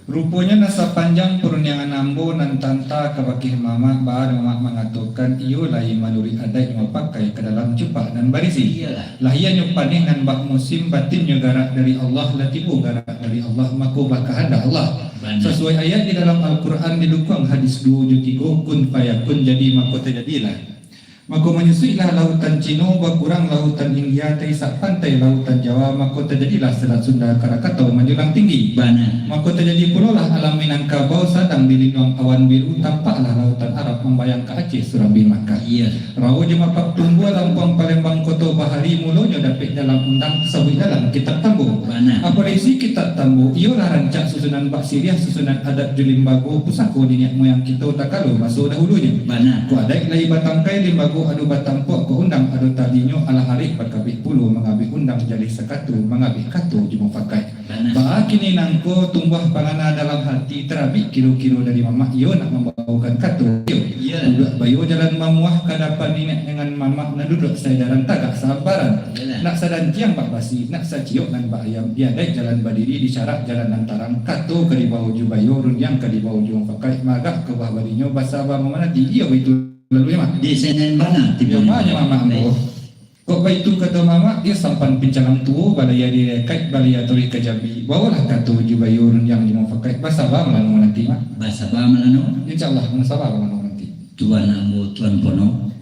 [SPEAKER 6] rupanya nasa panjang perundangan ambo nan tanta kabakih mama baar mama mengatakan iyo lai maluri adat yang pakai ke dalam cupak dan barisi
[SPEAKER 10] iyalah
[SPEAKER 6] lah ia nyupanih nan bak musim batinnya garak dari Allah latibu garak dari Allah mako bak kehendak Allah sesuai ayat di dalam Al-Quran didukung hadis 273 kun fayakun jadi mako terjadilah maka menyusuilah lautan Cino berkurang lautan India terisak pantai lautan Jawa maka terjadilah Selat Sunda Krakatau menjulang tinggi
[SPEAKER 10] bana
[SPEAKER 6] maka terjadi pula lah alam Minangkabau sedang dilindung awan biru tampaklah lautan Arab membayang ke Aceh Surabi Makkah
[SPEAKER 10] iya
[SPEAKER 6] rawu jemapak tumbuh Lampung Palembang Koto Bahari mulanya dapat dalam undang tersebut dalam kitab Tambu
[SPEAKER 10] bana
[SPEAKER 6] apa isi kitab Tambu ialah rancak susunan bak Siriah susunan adat Julimbago pusako diniak moyang kita takalu masuk dahulunya
[SPEAKER 10] bana
[SPEAKER 6] ku adai lai batangkai limbago adu batampok ku undang adu tadinyo ala hari berkabih puluh mengabi undang jadi sekatu mengabi katu jumafakai bah kini nangko tumbuh pangana dalam hati terabi kilo-kilo dari mama iyo nak membawakan katu iyo duduk bayu jalan mamuah kadapan nenek dengan mama na duduk saya dalam tagak sabaran nak sadan tiang pak basi nak saciok nan pak ayam biadai jalan berdiri di syarat jalan antaran katu ke di bawah jubayo runyang ke di bawah jumafakai magak ke bawah barinyo basaba memanati iyo itu lalu ya mak
[SPEAKER 10] di senen bana
[SPEAKER 6] tiba banyak mama ambo kok itu kata mama dia sampan pincalang tua balaya direkait balaya tori ke Jambi bawalah katu jubayurun yang dimafakai basaba melanu nanti mak
[SPEAKER 10] basaba melanu
[SPEAKER 6] insyaallah basaba melanu nanti
[SPEAKER 10] tuan ambo tuan pono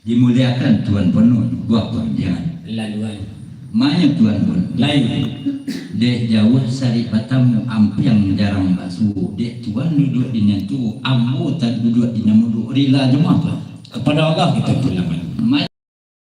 [SPEAKER 10] dimuliakan tuan pono buat perjanjian
[SPEAKER 4] laluan
[SPEAKER 10] banyak tuan pun lain dek jauh sari batamu ampiang jarang basu dek tuan duduk di nantu ambo tak duduk di namudu rila jemaah
[SPEAKER 4] kepada Allah kita pulangkan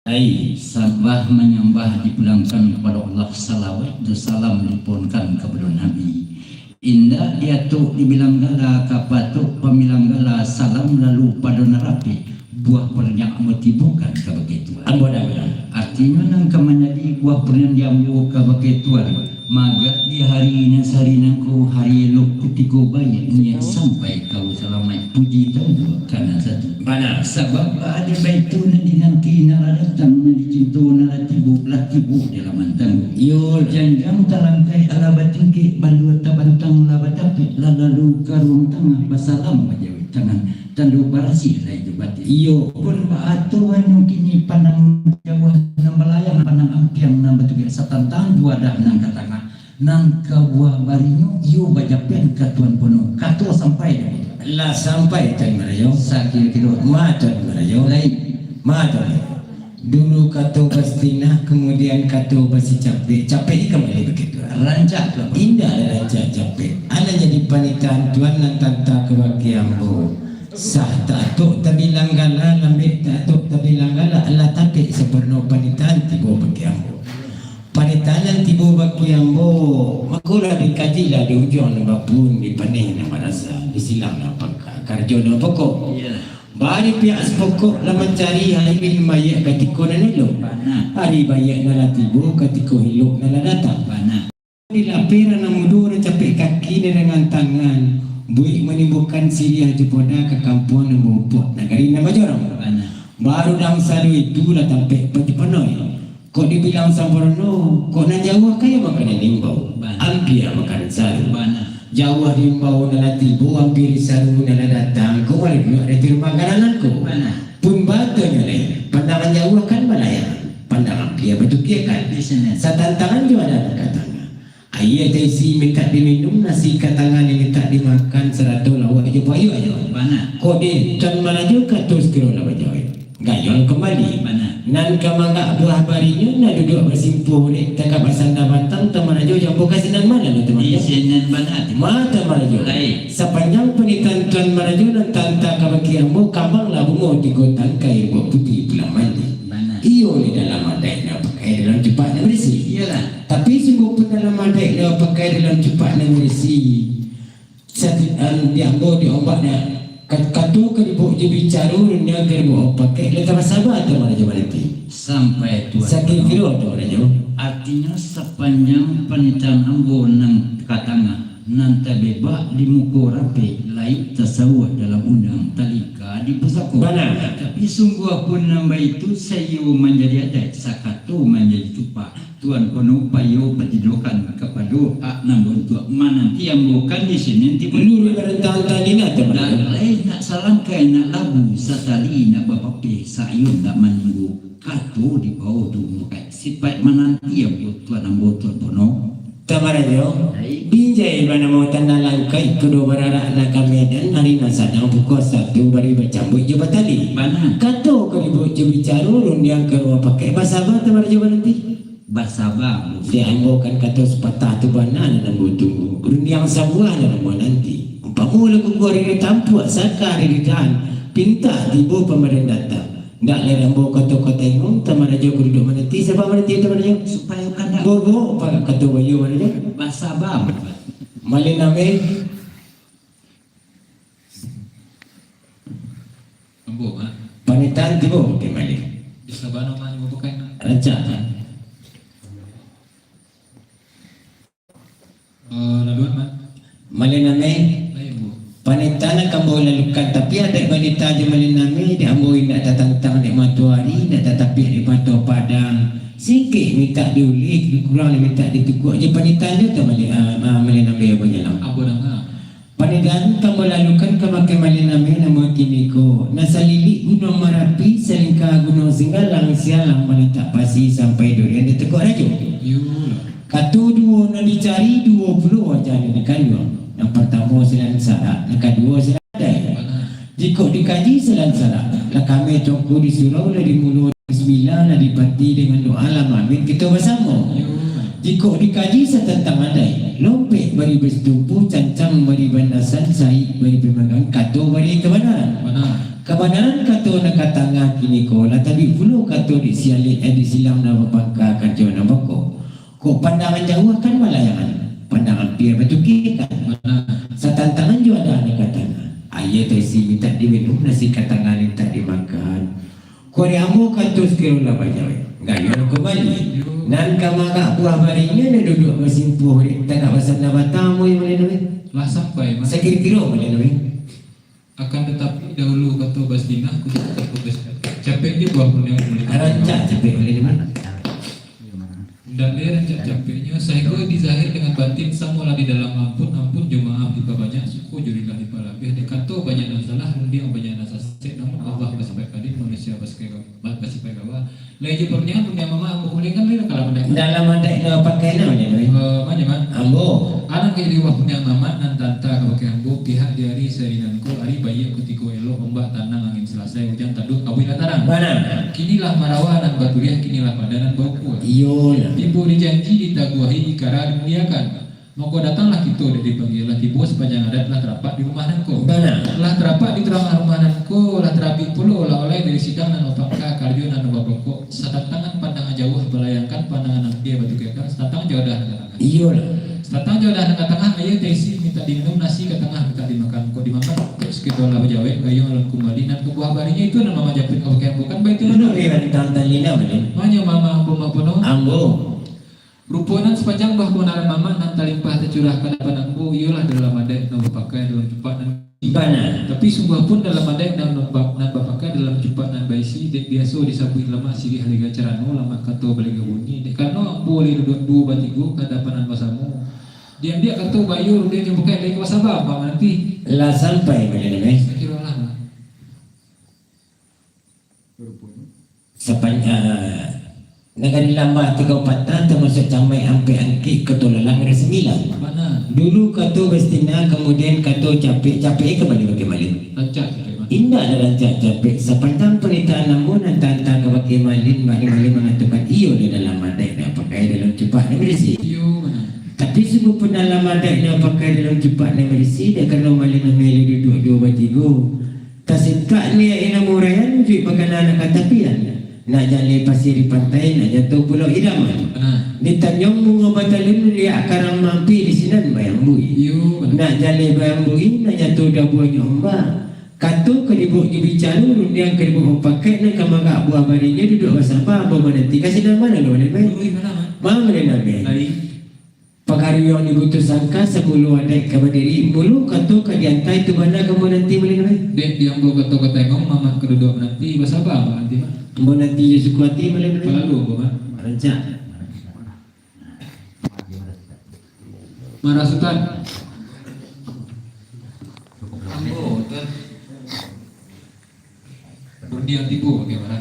[SPEAKER 10] Hai sabah menyembah dipulangkan kepada Allah salawat dan salam dipunkan kepada Nabi indah dia tu dibilang gala kapatuk pemilang gala salam lalu pada narapi buah pernyak metibukan kebegitu artinya nang kemenjadi buah pernyak diambu kebegituan maga di hari ini sari nangku hari elok kutigo banyak niat sampai kau selamat puji Tuhan karena satu
[SPEAKER 4] mana
[SPEAKER 10] sebab ada baitu nanti nanti nara datang nanti cintu nara tibu dalam antang yo janjang talangkai ala batingki balu tabantang laba tapi lalu karung tengah basalam bajawi tangan tandu barasi lai jebat iyo pun batu anu kini pandang Jawa na Malayang pandang ampiang na batu biasa tantang dua dah nang katanga nang kabuah barinyo iyo bajapen katuan pono kato sampai
[SPEAKER 4] lah sampai tan marayo
[SPEAKER 10] sakit kiro
[SPEAKER 4] maton marayo
[SPEAKER 10] lain
[SPEAKER 4] maton dulu kato Bastina kemudian kato Basi Capek Capek kembali begitu
[SPEAKER 10] rancak tu apa?
[SPEAKER 4] indah rancak Capek ana jadi panitan tuan nan tanta kewakiambo sah tak tok tabilang gala lambek tak tok tabilang gala Allah tapi seperno panitan tibo bakiambo panitanan tibo bakiambo makula dikaji lah di ujung bapun di paneh na marasa di silang na pagka karjo na pokok bari pihak sepokok lah mencari hasil mayat katiko na nilo hari bayak na latibo katiko hilok na datang dilapira na mudo na capek kaki na dengan tangan buik menimbulkan silih jepoda ke kampung na bopok negari na majorong baru dang salu itu lah tampek pati-panoy kok dibilang sampurno kok na Jawa kaya makanan limbau ampia makanan salu Jawa limbau na latibo hampir salu na datang kok wala dulu ada di rumah garananku pun batunya lain pandangan Jawa kan Malaya pandangan ampia betul kan sa tantangan juga ada katanya ayat isi minta diminum nasi katangan yang minta dimakan serato lawak aja bayu aja kok di tan mana juga terus kira lah bayu gayon kembali nan kamangga buah barinya na duduk bersimpuh ni tak bersanda batang teman aja yang bukan sinan mana tu teman
[SPEAKER 10] isian banat
[SPEAKER 4] mata mana aja sepanjang penitan tuan mana aja dan tanta kabakiambo kabang lah bungo di gotan kair buat putih pulang mandi iyo ni dalam adai na pakai dalam cepat na bersih iyalah tapi sungguh pun dalam adai na pakai dalam cepat na bersih setiap diambo diombak na katu keribu je bicara dunia keribu pakai letak sabar tu mana je berarti
[SPEAKER 10] sampai tua
[SPEAKER 4] sakit kira tu mana je
[SPEAKER 10] artinya sepanjang panitan ambo nang katanga nan tabeba di muko rapi lain tasawuf dalam undang talika di pusako
[SPEAKER 4] benar
[SPEAKER 10] tapi sungguh pun nama itu sayu menjadi adat sakatu menjadi tupa tuan kono payo patidokan kapado nambon tua mananti yang bukan di sini nanti
[SPEAKER 4] menurut rentang tadi nak teman
[SPEAKER 10] lain nak salam kaya nak labu satali nak bapak pe sayun nak menunggu kato di bawah tu mukai sifat menanti yang tuan ambo tuan kono
[SPEAKER 4] Tamarajo, binjai mana mau tanah langkai kedua berarak nak Medan hari nasadang pukul 1 bari bercambuk je batali. Kato keribu je bicara run yang kedua pakai bahasa apa Tamarajo nanti?
[SPEAKER 10] Bahasa bang.
[SPEAKER 4] Dia ambokan kato sepatah tu bana dan tunggu. Run yang sabuah dan mau nanti. Pamu lagu goreng tampuk sakar di dan pinta tibo pemerintah datang. Ndak le rambo kata-kata ingong Tamarajo duduk menanti siapa menanti Tamarajo
[SPEAKER 10] supaya kada
[SPEAKER 4] bobo apa kata bayu Tamarajo
[SPEAKER 10] bahasa bang
[SPEAKER 4] malin name
[SPEAKER 9] Ambo ha.
[SPEAKER 4] panitan tibo ke malin
[SPEAKER 9] Di Sabano man mo bukan.
[SPEAKER 4] raja
[SPEAKER 9] Laluan man.
[SPEAKER 4] malin name
[SPEAKER 9] Ay mo.
[SPEAKER 4] panitana kambo lalukan tapi ada wanita je malinami dia amboi nak datang di matuari nak tetapi di Batu Padang sikit minta diulik kurang minta ditukuk je panitan dia tu malinami banyak
[SPEAKER 9] Abo na nga.
[SPEAKER 4] panitan kambo lalukan kemakai malinami nama kiniko nasalili Gunung Merapi selingkah Gunung Singgalang sialang meletak pasi sampai durian di Tekuk Rajo
[SPEAKER 9] Yula.
[SPEAKER 4] katu dua nak dicari 20 aja ni kayu. Yang pertama selan sarak, yang kedua selan adai. Jika dikaji selan sarak, lah kami tunggu di surau lah di mulut bismillah lah dipati dengan doa lama amin kita bersama. Jika dikaji setentang adai, lompek beri bersetupu, cancang beri bandasan, saik beri pemegang, kato beri kebenaran. Kebenaran kato nak katangah kini kola, tapi puluh kato di silang nama pangka kaco nama ko. Kok pandangan jauh kan malayangan. Pandangan biar betul kita setantangan juga ada katanya ayat isi minta diminum nasi katangan minta dimakan koreamu kan terus kira lah banyak gayon kembali nan kamaga buah barinya dia duduk bersimpuh tak nak pasal nak batamu yang boleh namanya
[SPEAKER 9] Lah sampai mas.
[SPEAKER 4] saya kira-kira boleh namanya
[SPEAKER 9] Akan tetapi dahulu kata Basdina aku tetap capek dia buah pun yang boleh.
[SPEAKER 4] rancak capek boleh namanya
[SPEAKER 9] Dan dia rancak capeknya sehingga dizahir dengan batin samulah di dalam ampun jemaah kita banyak suku jurilah di palabih dia kata banyak dan salah
[SPEAKER 11] lagi perundingan punya mama ambo boleh kan lira kalau punya
[SPEAKER 4] Dalam ada yang pakai namanya
[SPEAKER 11] mana mah
[SPEAKER 4] ambo.
[SPEAKER 11] anak jadi wah punya mama nan tanta kalau pakai ambo pihak dari sarinanku ari bayi kutiko elo ombak tanang angin selesai hujan tanduk kawin tarang
[SPEAKER 4] Mana?
[SPEAKER 11] kinilah marawa dan baturiah kinilah padanan bauku
[SPEAKER 4] Iyo lah.
[SPEAKER 11] ibu dijanji ditaguahi ikara dimuliakan moko datanglah gitu dipanggil laki bos sepanjang adat lah terapak di rumah nanko
[SPEAKER 4] Mana?
[SPEAKER 11] lah terapak di terang rumah nanko lah terapi puluh lah oleh dari sidang dan opaka kardio dan bapoko satangan pandangan jauh belayangkan pandangan dia batu kekar satang jauh dah tengah
[SPEAKER 4] Iyo lah.
[SPEAKER 11] satang jauh dah tengah ayo tesi minta diminum nasi ke tengah minta dimakan kok dimakan terus kita lah jawe gayung alam kembali dan kebuah barinya itu nama majapit kau bukan baik itu
[SPEAKER 4] Mana dia tantang lina mana?
[SPEAKER 11] Manya mama ambo mapono
[SPEAKER 4] Ambo.
[SPEAKER 11] ruponan sepanjang bah ponara mama nan talimpah tercurah ke depan ambo iyalah dalam adek nan pakai dalam cepat nan
[SPEAKER 4] Mana?
[SPEAKER 11] tapi sungguh pun dalam adek nan pakai dalam cepat nan baisi dek biasa disabui lama sirih haliga cerano lama kato balik bunyi dek kano ambo boleh duduk dua batigo ke depan nan basamu dia kato bayur dia pakai dari wasaba apa nanti
[SPEAKER 4] Lah sampai mana ni?
[SPEAKER 11] kira lama
[SPEAKER 4] Sepanjang negara lama 3 tahun termasuk camai sampai angkit ketolalang ada 9.
[SPEAKER 11] mana
[SPEAKER 4] Dulu kato Bestina kemudian kato capek ke balik malin.
[SPEAKER 11] rancak
[SPEAKER 4] Indah dalam capek sepanjang pernikahan namun tantang ke bagi malin mengatakan iyo di dalam adek nak pakai dalam cepat ni berisi.
[SPEAKER 11] iyo mana
[SPEAKER 4] Tapi semua pun dalam adek nak pakai dalam cepat ni berisi dia kena malin memilih duduk dua batigo. Tasintak ni ina murayan uji pakanan anak tapian. Nak jalan pasir di pantai, nak jatuh pulau idaman. Di Tanjung Bunga Batalin lihat karang mampi di sini bayang bui. Nak jalan bayang bui, nak jatuh dah buah nyomba. Katu keribuk dibicara, rundiang keribuk pakai nak kamaga buah barinya duduk bersama. Bawa nanti kasih nama mana mana baik. Mana nama? Pagari yang dibutuh sangka 10 adek kabadiri mulu katu kadiantai tu mana kamu nanti boleh baik.
[SPEAKER 11] dek diam go kata ngom mama keduduk nanti bahasa apa nanti mah
[SPEAKER 4] Mau nanti Yesus kuati boleh baik.
[SPEAKER 11] lalu apa mah
[SPEAKER 4] Rancak.
[SPEAKER 11] marah sultan
[SPEAKER 2] Ambo tuan.
[SPEAKER 11] berdiam tipu bagaimana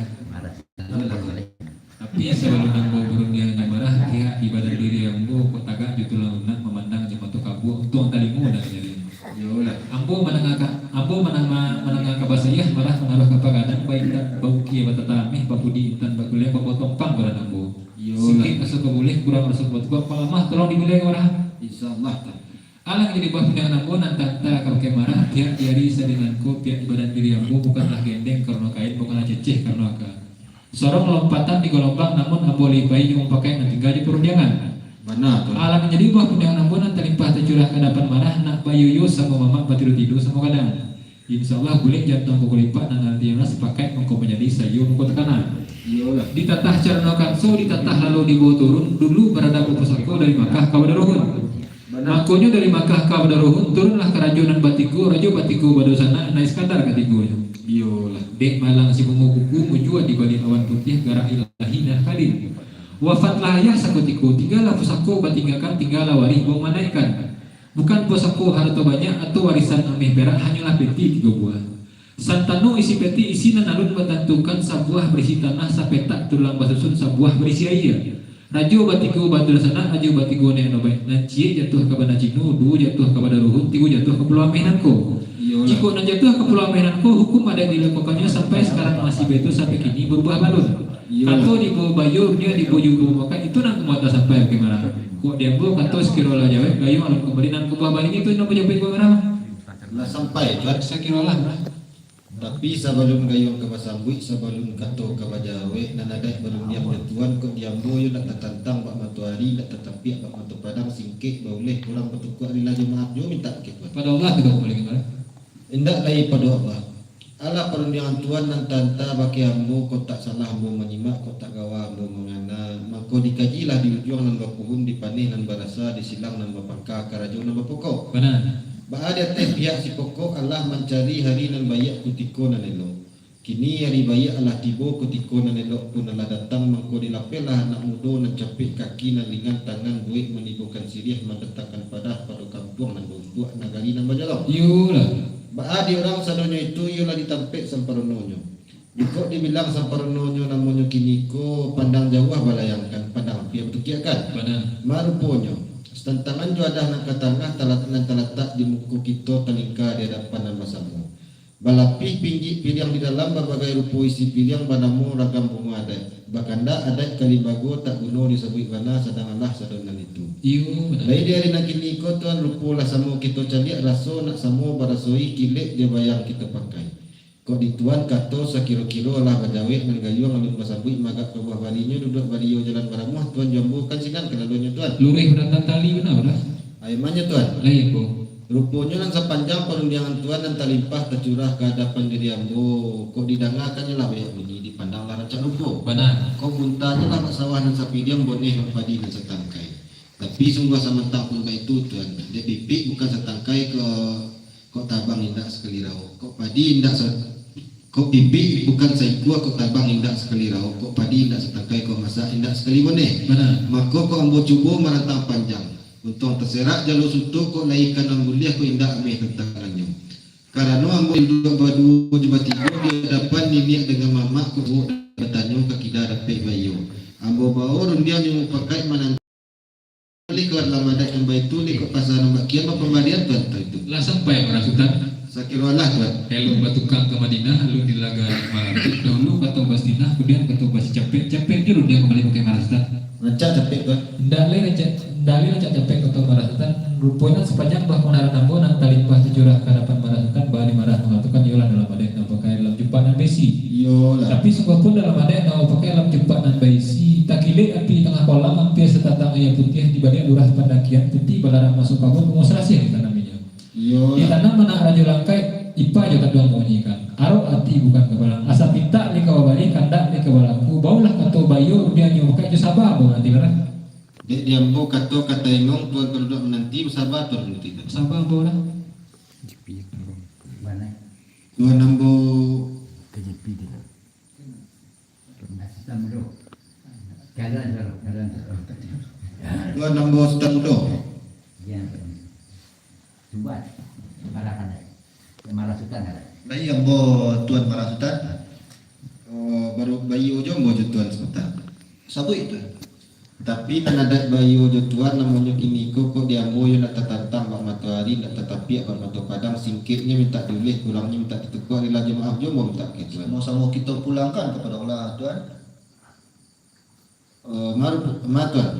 [SPEAKER 11] tapi sebelum ambo berdiam yang marah dia ibadah diri ambo kok tagak di tulang lunak memandang jemaatu kabu tuang talimu dan jadi yolah ambo menangah kabasayah marah mengaruh ke pagadang baik tak bau kia batatami babudi intan baguliah babotong pang barang ambo sikit masuk ke boleh kurang masuk buat gua palamah tolong dibilai orang insyaallah alang jadi buah pindahan ambo nan tanta kalau marah dia diari sadinganku pihak ibadah diri ambo bukanlah gendeng karena kain bukanlah ceceh karena sorong lompatan di gelombang namun ambo libai yang pakai nanti tinggal di perundangan
[SPEAKER 4] Mana tu?
[SPEAKER 11] alang jadi buah pindahan ambo nan talimpah tercurah ke depan marah nak bayuyu sama mama batiru tidur sama kadang insyaallah boleh jantung ku lipat dan nanti yang sepakai mengko menjadi sayu mengko tekanan iyalah ditatah carana kanso ditatah lalu dibawa turun dulu berada pusako dari Makkah ke Badaruhun makonya dari Makkah ke Badaruhun turunlah ke rajunan Batigo rajo Batigo badosana na Iskandar katigonya iyalah dek malang si kuku mujua di balik awan putih gara ilahi dan khalid wafatlah ayah sakutiku tinggallah pusako batinggalkan tinggallah warih bau manaikan bukan pusako harta banyak atau warisan ameh berak hanyalah peti 3 buah santanu isi peti isinan alun menentukan sebuah berisi tanah sapetak tulang basusun sebuah berisi air rajo Batigo bantul sana rajo Batigo neno baik nanci jatuh ke bana cinu du jatuh ke Badaruhun tigu jatuh ke Pulau Mehnanko jika nan jatuh ke Pulau Mehnanko hukum ada dilakukannya sampai sekarang masih betul sampai kini berubah balun atau di bawah bayur dia di bawah jubu maka itu nak kemata sampai bagaimana kok dia bawa atau sekirolah jawa gayung alun kembali nan kubah balik itu nak menjawab bagaimana
[SPEAKER 12] lah sampai tuan
[SPEAKER 11] sekirolah
[SPEAKER 12] tapi sebelum gayung ke Basambui sebelum kato ke Bajawe dan ada belum diam tuan kok diam boyo nak tantang pak matuari nak tetapi pak matu padang singkik boleh pulang petukuk hari lagi maaf jo minta ke
[SPEAKER 11] pada Allah kita boleh gimana
[SPEAKER 12] indak lagi pada Allah ala perundangan tuan nan tanta baki ambo kau tak salah ambo menyimak kau tak gawa ambo mengana maka dikajilah di ujung nan bapuhun di panih nan barasa di silang nan bapangka karajo nan bapokok
[SPEAKER 11] benar
[SPEAKER 12] Ba'ada teh pihak si pokok Allah mencari hari nan bayak kutiko nan elok. Kini hari bayak Allah tibo kutiko nan elok pun Allah datang mangko dilapelah nak mudo nan capik kaki nan lingan tangan duit menibukan sirih mendetakkan padah pada kampung nan buat nagari nan bajalong.
[SPEAKER 11] Yulah.
[SPEAKER 12] Ba'adi orang sadonya itu yulah ditampik samparononyo. Jika dibilang samparononyo namonyo kiniko pandang jauh balayangkan pandang pia betukiakan.
[SPEAKER 11] Benar.
[SPEAKER 12] Maruponyo setantangan juadah nang katangah talatak di muka kita talingka di hadapan nama samu. Balapih pinji piliang di dalam berbagai rupa isi piliang banamu ragam bunga adat. Bakanda adat kalibago tak guno disebut bana sedang Allah sadonan itu.
[SPEAKER 11] Iyo benar.
[SPEAKER 12] Lai dari nak kiniko tuan rupa lah samu kita calik raso nak samu barasoi kilek dia bayang kita pakai. Kok dituan kato sakiro-kiro lah badawek dan gayung ambil pasabui magak ke buah barinya duduk bariyo jalan baramuh tuan jambu kan sinan kenalunya tuan.
[SPEAKER 11] Lurih beratang tali benar.
[SPEAKER 12] Aymannya tuan.
[SPEAKER 11] Lai ko.
[SPEAKER 12] Rupanya lang sepanjang perundangan tuan dan talimpah tercurah ke hadapan diri ambo. Kok didangakannya lah banyak bunyi dipandang larang calupo.
[SPEAKER 11] Benar.
[SPEAKER 12] Kok buntanya lah sawah dan sapi dia boneh padi dan setangkai. Tapi sungguh sama tak pun itu tuan. Dia pipik bukan setangkai ke kok tabang indak sekali rau. Kok padi indak kok pipi bukan saikua kok tabang indak sekali rau. Kok padi indak setangkai kok masak indak sekali boneh.
[SPEAKER 11] Benar.
[SPEAKER 12] Maka kok ambo cubo merantang panjang. Untung terserak jalur sutu kok laikan ambuliah kok indak ameh tentang ranyo. Karena ambo duduk badu jumpa tiga di hadapan niniak dengan mamak kok bertanya ke kita dapat bayo. Ambo bawa rundian yang pakai manang kali ke dalam adat yang baik tu kok pasar nombak kian apa pembalian tuan itu.
[SPEAKER 11] Lah sampai merasukan.
[SPEAKER 12] Sakirolah tuan.
[SPEAKER 11] Hello batukang ke Madinah, lu di laga Malakit dahulu kata Bastinah, kemudian kata Bas capek dulu dia kembali pakai marastan.
[SPEAKER 12] Rancak capek tuan.
[SPEAKER 11] Dali rancak capek kata marastan. Rupanya sepanjang bah kenaran ambo nang talimpah tercurah ke hadapan marastan bahwa marah mengatakan yolah dalam adat nang pakai dalam jumpa nan besi.
[SPEAKER 12] Yolah.
[SPEAKER 11] Tapi sungguh pun dalam adat nang pakai dalam jumpa nan besi. Tak kilik api tengah kolam hampir setatang ayam putih di badan lurah pendakian putih balarang masuk kabur demonstrasi kita namanya. Di tanah mana raja langkai ipa juga dua monyikan. Arok hati bukan kebalang. Asa pinta di kawabari kandak di kawalaku. Baulah kato bayo dia nyobakai jo sabar bau nanti kan.
[SPEAKER 12] Dek diambo kato kata engong tuan penduduk menanti sabar tuan nanti.
[SPEAKER 11] Sabar bau lah.
[SPEAKER 12] Tuan ambo tuan ambo statudo. Bayi ambo tuan marasutan. Baru bayi ojo ambo jo tuan sebentar. Sabui tuan. Tapi nan ada bayi ojo tuan namanya kini kok diambo yo nak tatantang bak matahari nak tetapi bak mata padang singkirnya minta diulih kurangnya minta ditekuk adalah jemaah jo mau minta ke tuan. Mau sama kita pulangkan kepada Allah tuan. Tuan.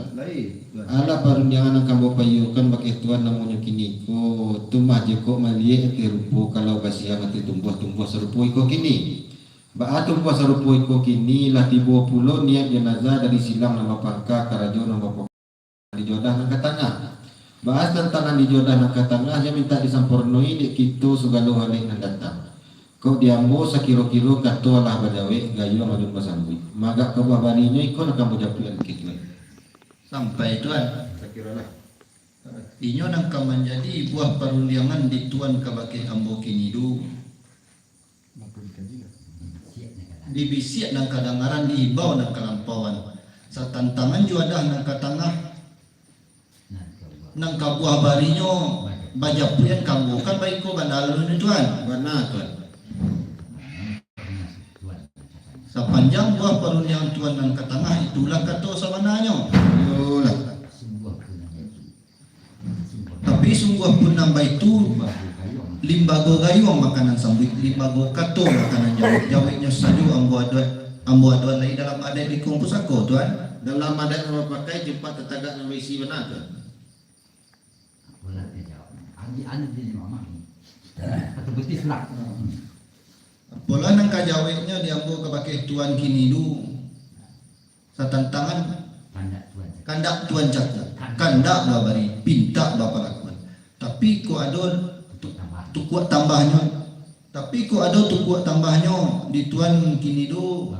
[SPEAKER 12] Ala parunjangan ang kambo payukan bakit tuan namanya kini ko tumah je ko maliye ati rupo kalau basiang ati tumbuh sa rupo iko kini. Ba tumbuh sa rupo iko kini lah tibo pulo niat jenazah dari silang nama pangka karajo nama di jodah nang katangah. Bahas tentang di jodah nang katangah dia minta disampurnoi di kitu sugalo halik nang datang. Kau diambo sakiro-kiro kato lah badawe gayu amadun pasambui. Maga ke buah barinya ikon akan bujapuan gitu. Sampai tuan, sakirolah. Inyo nang menjadi buah perundangan di tuan kabake ambo kinidu. Dibisiak nang kadangaran dihibau nang kalampauan. Sa tantangan juadah nang katangah nang kabuah barinyo bajapuan kambo kan baik ko bandalun ni tuan. Benar tuan. Sepanjang buah perundangan tuan dan ke tengah itulah kato sabananya. Yolah. Tapi sungguh pun nambah itu limbago gayung makanan sambik limbago kato makanan jawabnya saju ambo aduan lagi dalam adat di kumpus aku tuan. Dalam adat yang pakai jumpa tetagak nama isi benar tuan. Pola nang kajaweknya diambo kabake tuan kini du satantangan kandak tuan cakap kandak babari pinta bapak lakukan tapi ku adon tukuk tambahnya di tuan kini du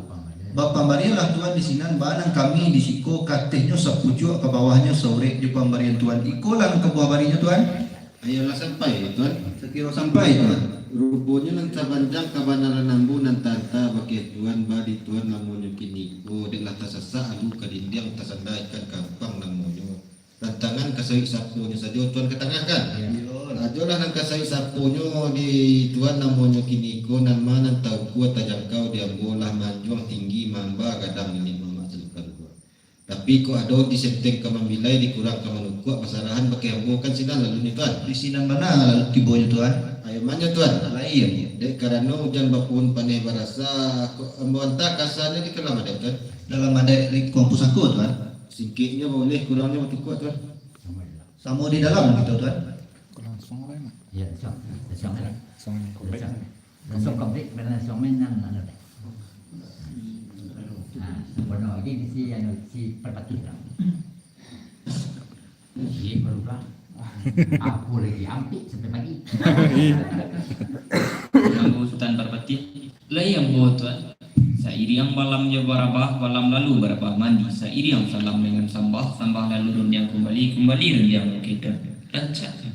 [SPEAKER 12] bapak marilah tuan di sinan banang kami di siko katehnya sepucuk ke bawahnya sore di pemberian tuan ikolang ke bawah barinya tuan ayolah sampai tuan sekira sampai tuan. Rupanya nang sabanjang kabanaran nambu nan tanta bagi tuan badi tuan namunyo kini ko dek lata sasa adu kadindiang tasandai kan kampang namunyo rantangan kasai sapunyo sajo tuan ketengah kan ajolah nang kasai sapunyo di tuan namunyo kini ko nan manan tau kuat tajangkau diambo Tapi kok ada di senteng ke memilai dikurang ke menukuk masarahan pakai ambo kan sidang lalu ni tuan.
[SPEAKER 3] Di sidang mana lalu tibonya tuan?
[SPEAKER 12] Ayo manja tuan.
[SPEAKER 3] Lain.
[SPEAKER 12] Dek karena hujan bapun panai barasa ambo anta kasarnya di kelam ada tuan.
[SPEAKER 3] Dalam ada di kampus aku tuan.
[SPEAKER 12] Singkitnya boleh kurangnya waktu kuat tuan.
[SPEAKER 3] Sama di dalam gitu tuan.
[SPEAKER 10] Ya, Besok komplit benar somen nang nang. Bueno, ini si perpatiran. Si berubah. Aku lagi ampik sampai pagi.
[SPEAKER 2] Ambo Sultan Parpati.
[SPEAKER 1] Lai ambo tuan.
[SPEAKER 2] Sairiang balam je barabah, balam lalu barabah mandi. Sairiang salam dengan sambah, sambah lalu rundiang kembali rundiang kita. Rancak.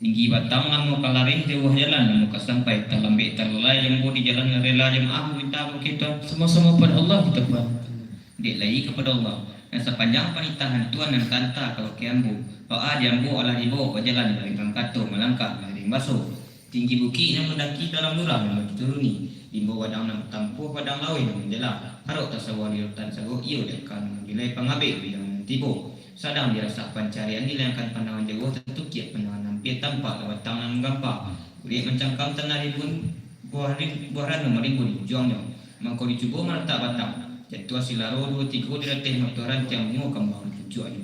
[SPEAKER 2] Tinggi batang ngamu kalarih jauh jalan ngamu sampai talambe terlalai yang di jalan rela jemaah minta kita
[SPEAKER 1] Sama-sama pada Allah kita buat.
[SPEAKER 2] dek lagi kepada Allah. Dan sepanjang panitahan Tuhan dan kanta kalau kiambu, doa diambu olah dibawa ke jalan dari kato melangkah dari basuh. Tinggi bukit yang mendaki dalam lurah yang dituruni. Dimbawa padang nam tampuh padang lawin yang menjelah. Haruk tasawar yutan sago iyo dekan nilai pangabik yang tibo. Sadang dirasa pencarian dilangkan pandangan jauh tertukir pandangan nampir tampak lewat tangan gampang. Kulit mencangkam tanah rimbun buah ranu merimbun juangnya. Mangkau dicuba meletak batang. Jatuh silaro 2-3 dilatih motoran yang mengu kembang tujuannya.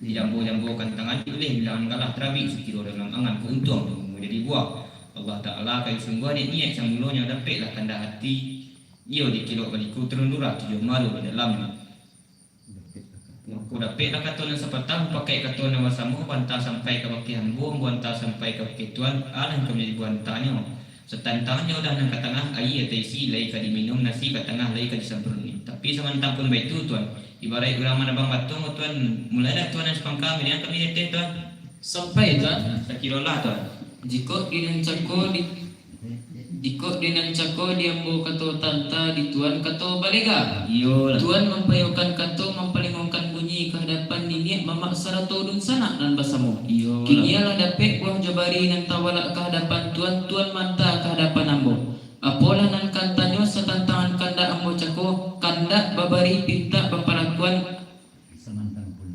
[SPEAKER 2] Dijambu-jambukan tangan pilih bilangan kalah terabi sekilo dalam angan keuntung menjadi buah. Allah Ta'ala kayu sungguh ni niat sang mulanya dapatlah kanda hati. Iyo dikilok baliku terundura 7 malu di dalamnya. Aku dapatlah kata yang sepatah pakai kata yang wasamu bantah sampai ke baki hambu bantah sampai ke baki tuan alang ke menjadi bantahnya. Setantangnya udah nang ke tengah air atau isi lai ka diminum nasi ke tengah lai ka disampurni. Tapi samantang pun baik tu tuan. Ibarat urang mana bang batu tuan mulai dah tuan yang sepangka milian kami nete tuan.
[SPEAKER 1] Sampai tuan.
[SPEAKER 2] Sakirolah tuan.
[SPEAKER 1] Jika dinancako diambo kato tanta di tuan kato balega.
[SPEAKER 2] Iyo lah.
[SPEAKER 1] Tuan mempayukan kato mempalingongkan bunyi kehadapan nini mamak sarato dun sana dan basamu.
[SPEAKER 2] Iyo lah.
[SPEAKER 1] Kinialah dapet buah jabari nan tawala kehadapan tuan manta kehadapan ambo. Apolah nan kantanyo sa tantangan kanda ambo cako kanda babari pinta bapalakuan.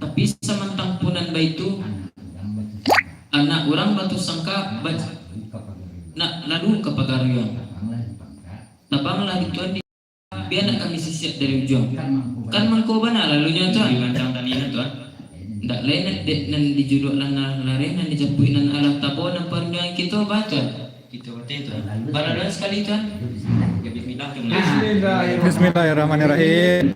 [SPEAKER 1] Tapi samantang punan baitu anak orang batu sangka nak lalu ke pagaryang. Tabanglah di tuan biar nak kami sisiap dari ujung. Kan mangko bana lalunya tuan.
[SPEAKER 2] Di mancang talian tuan.
[SPEAKER 1] Ndak lain nan dijuduk nan lare nan dijapui nan alah tabo nan perundang kita baca.
[SPEAKER 2] Kita berarti tuan.
[SPEAKER 1] Baralan sekali tuan.
[SPEAKER 2] Ya bismillah.
[SPEAKER 6] Bismillahirrahmanirrahim.